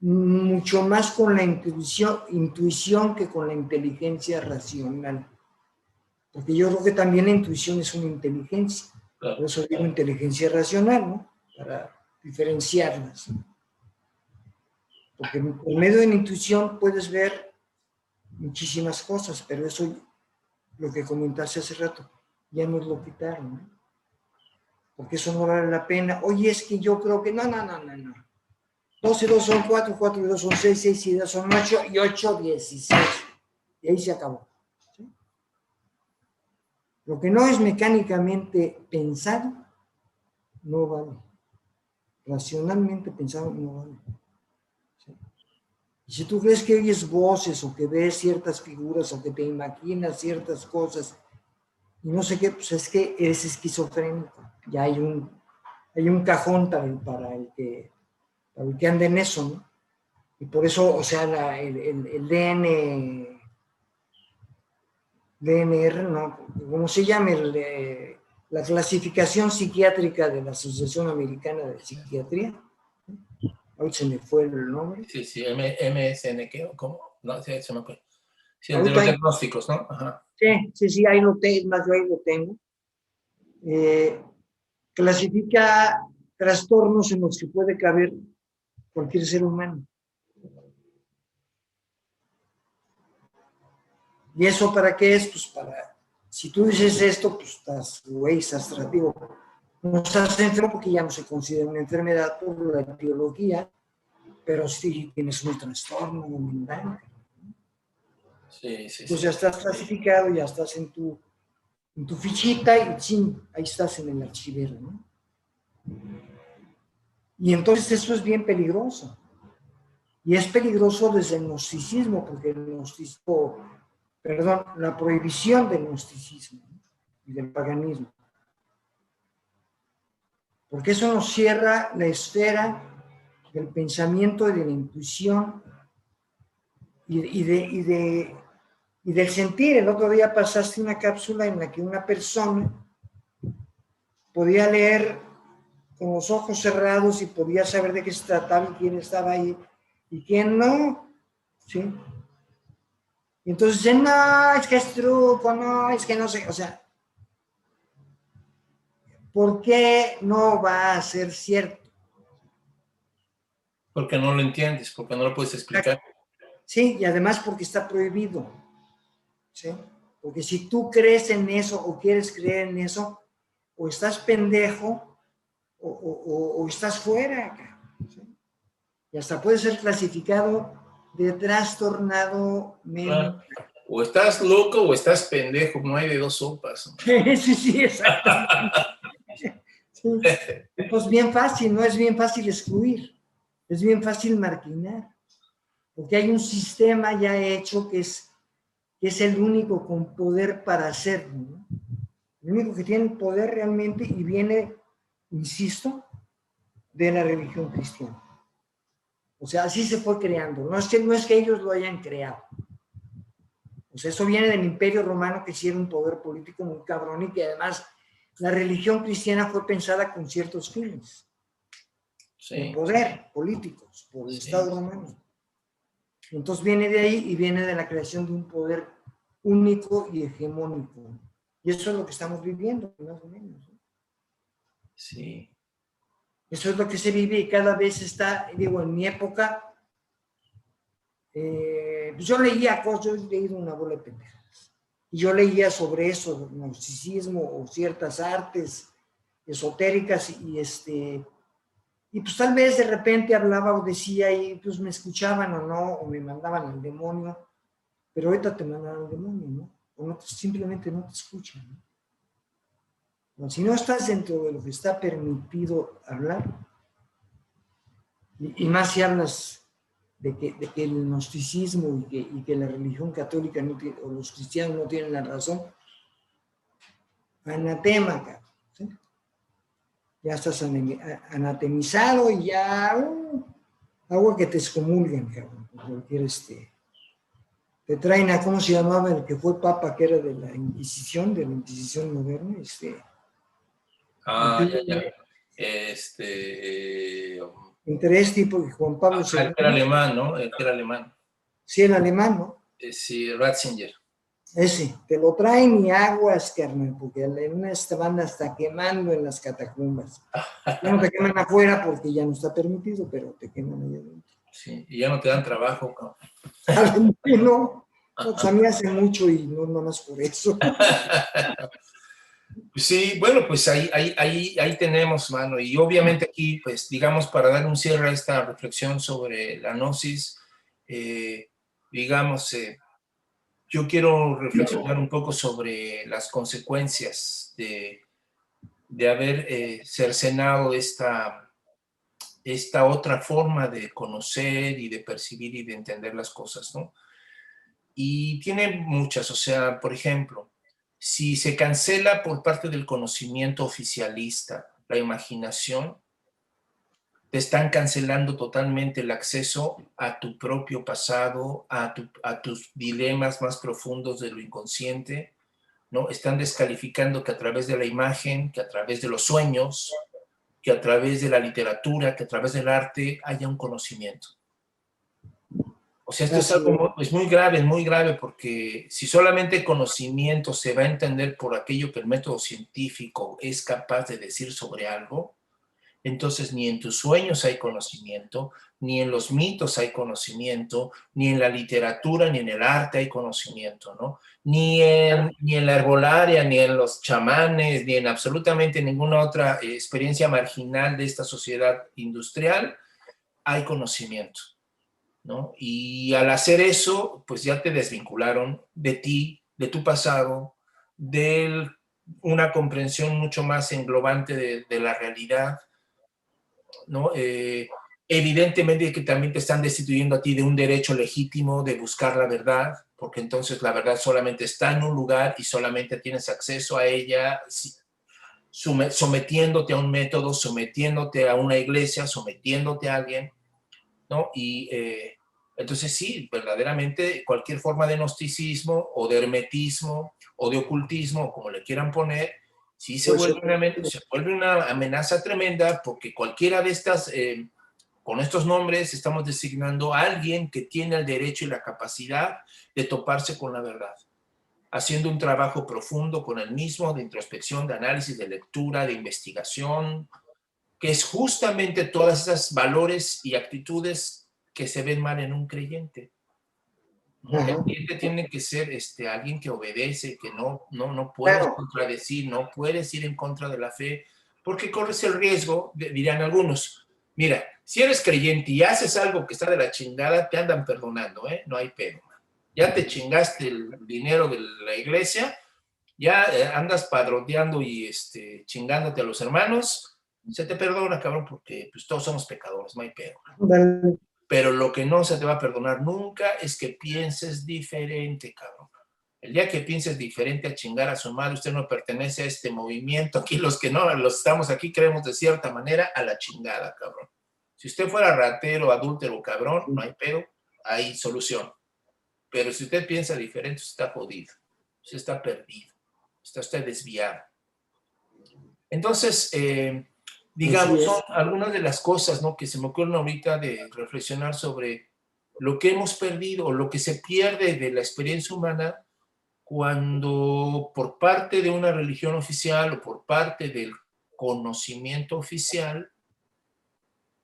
mucho más con la intuición que con la inteligencia racional. Porque yo creo que también la intuición es una inteligencia. Claro. Por eso digo inteligencia racional, ¿no? Para diferenciarlas, ¿no? Porque por medio de la intuición puedes ver muchísimas cosas, pero eso, lo que comentaste hace rato, ya nos lo quitaron, ¿no? Porque eso no vale la pena. Oye, es que yo creo que no. 2 y 2 son 4, 4 y 2 son 6, 6 y 2 son 8, y 8, 16. Y ahí se acabó. ¿Sí? Lo que no es mecánicamente pensado, no vale. Racionalmente pensado, no vale. ¿Sí? Y si tú crees que oyes voces o que ves ciertas figuras o que te imaginas ciertas cosas y no sé qué, pues es que eres esquizofrénico. Ya hay un cajón también para el que anda en eso, ¿no? Y por eso, o sea, el DNR, ¿no? ¿Cómo se llama? La clasificación psiquiátrica de la Asociación Americana de Psiquiatría. Hoy se me fue el nombre. Sí, sí, MSN, ¿qué? ¿Cómo? No, sí, se me fue. Sí, el de Ahorita los diagnósticos, ¿no? Ajá. sí, ahí lo tengo, más yo ahí lo tengo. Clasifica trastornos en los que puede caber cualquier ser humano. ¿Y eso para qué es? Pues para, si tú dices esto, pues estás, güey, estás tratativo. No estás enfermo porque ya no se considera una enfermedad por la etiología, pero sí tienes un trastorno mental. Sí, sí, Pues sí. ya estás clasificado, ya estás en tu fichita y ching, ahí estás en el archivero, ¿no? Y entonces eso es bien peligroso. Y es peligroso desde el gnosticismo, porque el gnosticismo, perdón, la prohibición del gnosticismo, ¿no? Y del paganismo. Porque eso nos cierra la esfera del pensamiento y de la intuición y del sentir. El otro día pasaste una cápsula en la que una persona podía leer con los ojos cerrados y podía saber de qué se trataba y quién estaba ahí y quién no, ¿sí? Y entonces, no, es que es truco, no, es que no sé, o sea, ¿por qué no va a ser cierto? Porque no lo entiendes, porque no lo puedes explicar. Sí, y además porque está prohibido, ¿sí? Porque si tú crees en eso o quieres creer en eso, o estás pendejo o estás fuera, ¿sí? Y hasta puede ser clasificado de trastornado mental. O estás loco o estás pendejo, no hay de dos sopas. Sí, exactamente. Sí. Pues bien fácil, no es bien fácil excluir, es bien fácil marginar, porque hay un sistema ya hecho que es el único con poder para hacerlo, ¿no? El único que tiene poder realmente y viene, insisto, de la religión cristiana. O sea, así se fue creando, no es que ellos lo hayan creado. O sea, eso viene del Imperio Romano, que sí era un poder político muy cabrón y que además la religión cristiana fue pensada con ciertos fines. Sí. De poder políticos por el Estado romano. Entonces viene de ahí y viene de la creación de un poder único y hegemónico. Y eso es lo que estamos viviendo, más o menos. Sí. Eso es lo que se vive y cada vez está, digo, en mi época, pues yo leía cosas, yo he leído una bola de pendejadas. Y yo leía sobre eso, gnosticismo o ciertas artes esotéricas y pues tal vez de repente hablaba o decía y pues me escuchaban o no, o me mandaban al demonio, pero ahorita te mandan al demonio, ¿no? O no, simplemente no te escuchan, ¿no? Bueno, si no estás dentro de lo que está permitido hablar, y más si hablas de que el gnosticismo y que la religión católica no tiene, o los cristianos no tienen la razón, anatema, cabrón, ¿sí? Ya estás anatemizado y ya agua que te excomulgan, cabrón, por cualquier te traen a, ¿cómo se llamaba el que fue papa, que era de la Inquisición moderna? Ya. Entre tipo y Juan Pablo II. Era alemán, ¿no? Era alemán. Sí, el alemán, ¿no? Sí, Ratzinger. Ese, te lo traen y aguas, carnal, porque en una esta banda está quemando en las catacumbas. Ya no te queman afuera porque ya no está permitido, pero te queman allá adentro. Sí, y ya no te dan trabajo, cabrón. No, pues a mí hace mucho y no nomás por eso. Sí, bueno, pues ahí tenemos, mano. Y obviamente aquí, pues digamos, para dar un cierre a esta reflexión sobre la gnosis, digamos, yo quiero reflexionar un poco sobre las consecuencias de haber cercenado esta esta otra forma de conocer y de percibir y de entender las cosas, ¿no? Y tiene muchas, o sea, por ejemplo, si se cancela por parte del conocimiento oficialista la imaginación, te están cancelando totalmente el acceso a tu propio pasado, a tus dilemas más profundos de lo inconsciente, ¿no? Están descalificando que a través de la imagen, que a través de los sueños, que a través de la literatura, que a través del arte haya un conocimiento. O sea, esto es algo es muy grave, porque si solamente conocimiento se va a entender por aquello que el método científico es capaz de decir sobre algo, entonces ni en tus sueños hay conocimiento, ni en los mitos hay conocimiento, ni en la literatura, ni en el arte hay conocimiento, ¿no? Ni en la herbolaria, ni en los chamanes, ni en absolutamente ninguna otra experiencia marginal de esta sociedad industrial hay conocimiento, ¿no? Y al hacer eso, pues ya te desvincularon de ti, de tu pasado, de una comprensión mucho más englobante de la realidad, ¿no? Evidentemente que también te están destituyendo a ti de un derecho legítimo de buscar la verdad, porque entonces la verdad solamente está en un lugar y solamente tienes acceso a ella sometiéndote a un método, sometiéndote a una iglesia, sometiéndote a alguien, ¿no? Y entonces sí, verdaderamente cualquier forma de gnosticismo o de hermetismo o de ocultismo, como le quieran poner, sí se vuelve una amenaza tremenda, porque cualquiera de estas, con estos nombres estamos designando a alguien que tiene el derecho y la capacidad de toparse con la verdad, haciendo un trabajo profundo con el mismo, de introspección, de análisis, de lectura, de investigación, que es justamente todas esas valores y actitudes que se ven mal en un creyente. El creyente tiene que ser alguien que obedece, que no puedes contradecir, no puedes ir en contra de la fe, porque corres el riesgo, dirían algunos, mira, si eres creyente y haces algo que está de la chingada, te andan perdonando, ¿eh? No hay pedo. Ya te chingaste el dinero de la iglesia, ya andas padroteando y chingándote a los hermanos, se te perdona, cabrón, porque pues todos somos pecadores, no hay pedo. Pero lo que no se te va a perdonar nunca es que pienses diferente, cabrón. El día que pienses diferente a chingar a su madre, usted no pertenece a este movimiento. Aquí los que no, los estamos aquí creemos de cierta manera a la chingada, cabrón. Si usted fuera ratero, adúltero, cabrón, no hay pedo, hay solución. Pero si usted piensa diferente, usted está jodido, usted está perdido, está usted desviado. Entonces, digamos, son algunas de las cosas, ¿no?, que se me ocurren ahorita de reflexionar sobre lo que hemos perdido o lo que se pierde de la experiencia humana cuando por parte de una religión oficial o por parte del conocimiento oficial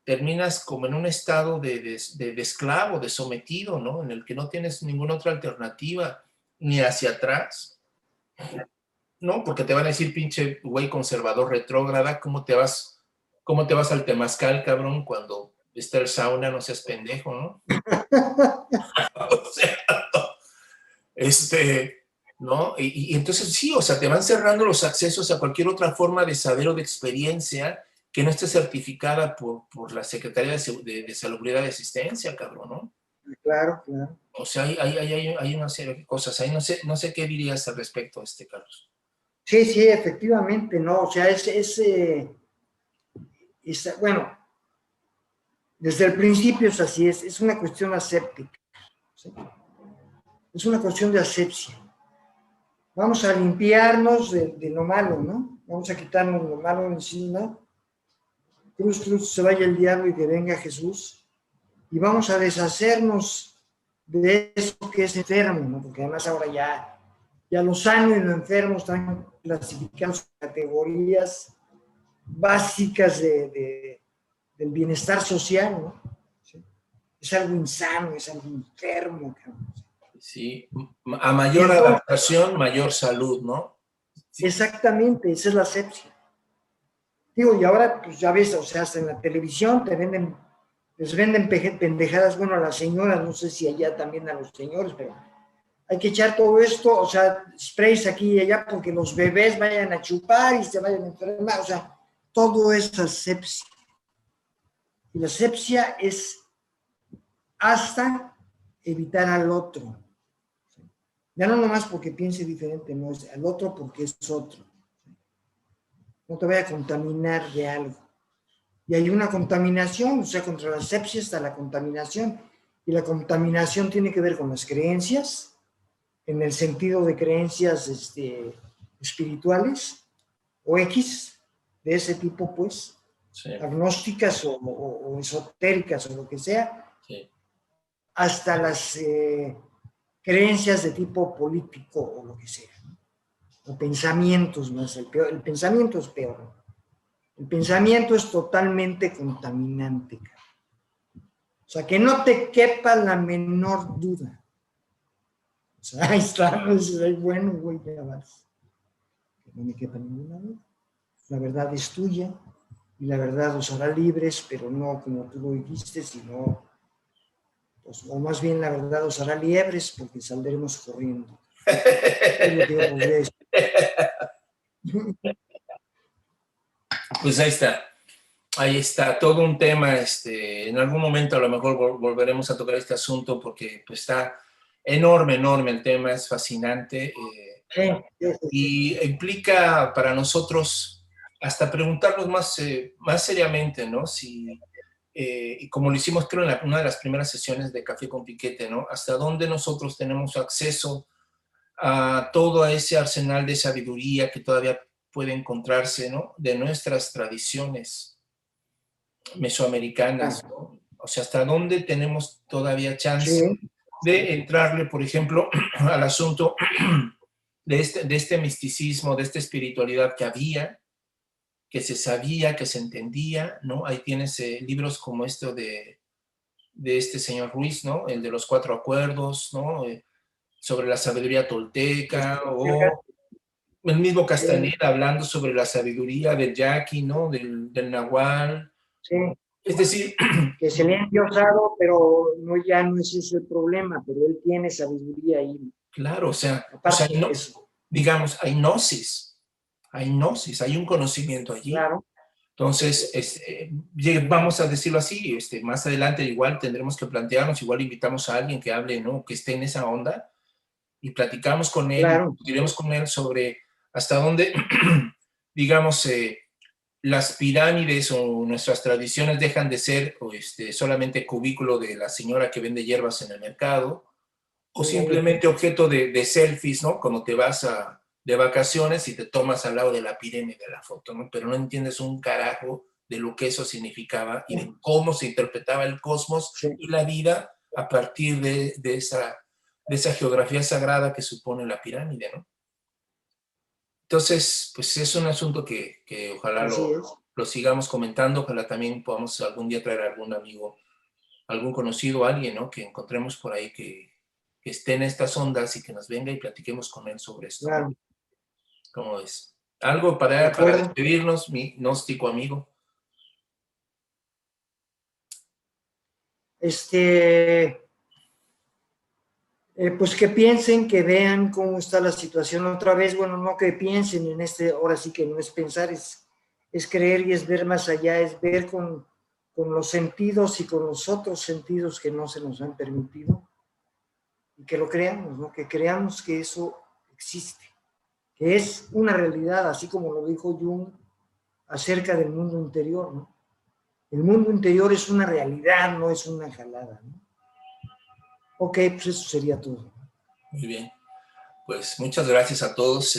terminas como en un estado de esclavo, de sometido, ¿no?, en el que no tienes ninguna otra alternativa ni hacia atrás, ¿no? Porque te van a decir, pinche güey conservador retrógrada, ¿cómo te vas al temazcal, cabrón, cuando está el sauna? No seas pendejo, ¿no? O sea, ¿no? Y entonces sí, o sea, te van cerrando los accesos a cualquier otra forma de saber o de experiencia que no esté certificada por la Secretaría de Salubridad y Asistencia, cabrón, ¿no? Claro, claro. O sea, hay una serie de cosas ahí. No sé qué dirías al respecto, Carlos. Sí, efectivamente, ¿no? O sea, bueno, desde el principio es así, es una cuestión aséptica, ¿sí? Es una cuestión de asepsia. Vamos a limpiarnos de lo malo, ¿no? Vamos a quitarnos lo malo encima. Cruz, se vaya el diablo y que venga Jesús. Y vamos a deshacernos de eso que es enfermo, ¿no? Porque además ahora ya lo sano y lo enfermo están clasificados en categorías básicas del bienestar social, ¿no? ¿Sí? Es algo insano, es algo enfermo, cabrón. Sí, a mayor adaptación, mayor salud, ¿no? Sí. Exactamente, esa es la asepsia. Digo, y ahora, pues ya ves, o sea, hasta en la televisión les venden pendejadas, bueno, a las señoras, no sé si allá también a los señores, pero hay que echar todo esto, o sea, sprays aquí y allá, porque los bebés vayan a chupar y se vayan a enfermar, o sea, todo es asepsia. Y la asepsia es hasta evitar al otro. Ya no nomás porque piense diferente, no, es al otro porque es otro. No te vaya a contaminar de algo. Y hay una contaminación, o sea, contra la asepsia está la contaminación. Y la contaminación tiene que ver con las creencias, en el sentido de creencias espirituales, o X, de ese tipo, pues, Sí, agnósticas o esotéricas o lo que sea, sí. hasta las creencias de tipo político o lo que sea, o pensamientos, no es el peor, el pensamiento es peor. El pensamiento es totalmente contaminante. O sea, que no te quepa la menor duda. O sea, ahí está, no dices, ay, bueno, güey, ya vas. Que no me quepa ninguna duda. La verdad es tuya y la verdad os hará libres, pero no como tú lo dijiste, sino, pues, o más bien la verdad os hará liebres porque saldremos corriendo. Es lo que yo podría decir. Pues ahí está, todo un tema, en algún momento a lo mejor volveremos a tocar este asunto porque pues, está enorme, enorme el tema, es fascinante y implica para nosotros hasta preguntarnos más seriamente, ¿no? Si, y como lo hicimos creo en una de las primeras sesiones de Café con Piquete, ¿no? Hasta dónde nosotros tenemos acceso a todo ese arsenal de sabiduría que todavía puede encontrarse, ¿no? De nuestras tradiciones mesoamericanas, ¿no? O sea, hasta dónde tenemos todavía chance Sí, de entrarle, por ejemplo, al asunto de este misticismo, de esta espiritualidad que había, que se sabía, que se entendía, ¿no? Ahí tienes libros como esto de este señor Ruiz, ¿no? El de los cuatro acuerdos, ¿no? Sobre la sabiduría tolteca, o el mismo Castaneda hablando sobre la sabiduría del yaqui, ¿no? Del nahual. sí, Es decir, que se le ha endiosado, pero no, ya no es ese el problema, pero él tiene sabiduría ahí. claro, o sea Aparte de no, eso, digamos, hay gnosis, hay un conocimiento allí. claro, Entonces, vamos a decirlo así, más adelante igual tendremos que plantearnos, igual invitamos a alguien que hable, ¿no? Que esté en esa onda y platicamos con él, claro. discutiremos con él sobre hasta dónde, digamos, las pirámides o nuestras tradiciones dejan de ser solamente cubículo de la señora que vende hierbas en el mercado, o simplemente objeto de selfies, ¿no? Cuando te vas de vacaciones y te tomas al lado de la pirámide de la foto, ¿no? Pero no entiendes un carajo de lo que eso significaba y de cómo se interpretaba el cosmos Sí, y la vida a partir de esa geografía sagrada que supone la pirámide, ¿no? Entonces, pues es un asunto que ojalá así es. lo sigamos comentando, ojalá también podamos algún día traer a algún amigo, algún conocido, alguien, ¿no? Que encontremos por ahí que esté en estas ondas y que nos venga y platiquemos con él sobre esto, ¿no? Claro, ¿Cómo es? Algo de para acuerdo. despedirnos, mi gnóstico amigo. Este, pues que piensen, que vean cómo está la situación otra vez. Bueno, no que piensen en ahora sí que no es pensar, es creer y es ver más allá, es ver con los sentidos y con los otros sentidos que no se nos han permitido y que lo creamos, ¿no? Que creamos que eso existe, que es una realidad, así como lo dijo Jung acerca del mundo interior, ¿no? El mundo interior es una realidad, no es una jalada, ¿no? Ok, pues eso sería todo. Muy bien. Pues muchas gracias a todos.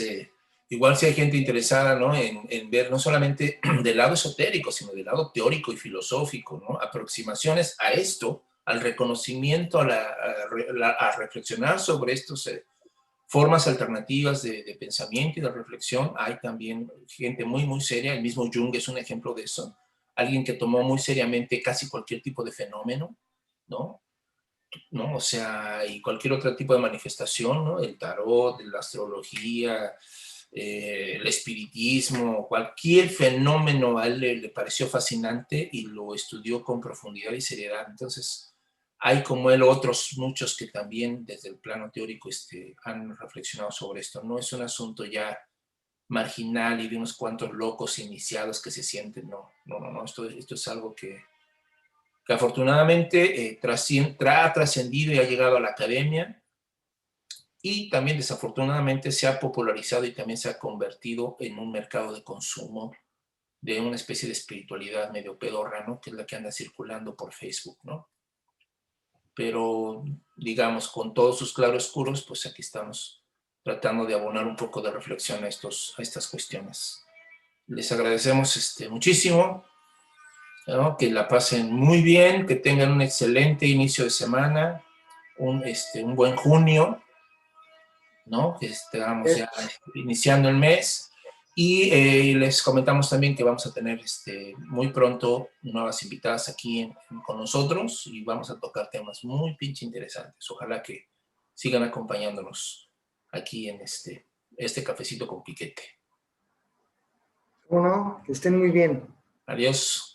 Igual si hay gente interesada, ¿no? En ver no solamente del lado esotérico, sino del lado teórico y filosófico, ¿no? Aproximaciones a esto, al reconocimiento, a reflexionar sobre estos formas alternativas de pensamiento y de reflexión. Hay también gente muy, muy seria. El mismo Jung es un ejemplo de eso. Alguien que tomó muy seriamente casi cualquier tipo de fenómeno, ¿no? ¿No? O sea, y cualquier otro tipo de manifestación, ¿no? El tarot, la astrología, el espiritismo, cualquier fenómeno a él le pareció fascinante y lo estudió con profundidad y seriedad. Entonces, hay como él otros muchos que también desde el plano teórico han reflexionado sobre esto. No es un asunto ya marginal y de unos cuantos locos iniciados que se sienten, no, no, no, no. Esto es algo que afortunadamente ha trascendido y ha llegado a la academia, y también desafortunadamente se ha popularizado y también se ha convertido en un mercado de consumo de una especie de espiritualidad medio pedorra, ¿no? Que es la que anda circulando por Facebook, ¿no? Pero, digamos, con todos sus claroscuros, pues aquí estamos tratando de abonar un poco de reflexión a estas cuestiones. Les agradecemos muchísimo, ¿no? Que la pasen muy bien, que tengan un excelente inicio de semana, un buen junio, ¿no? Que estamos ya iniciando el mes. Y les comentamos también que vamos a tener muy pronto nuevas invitadas aquí con nosotros, y vamos a tocar temas muy pinche interesantes. Ojalá que sigan acompañándonos aquí en este cafecito con piquete. Bueno, que estén muy bien. Adiós.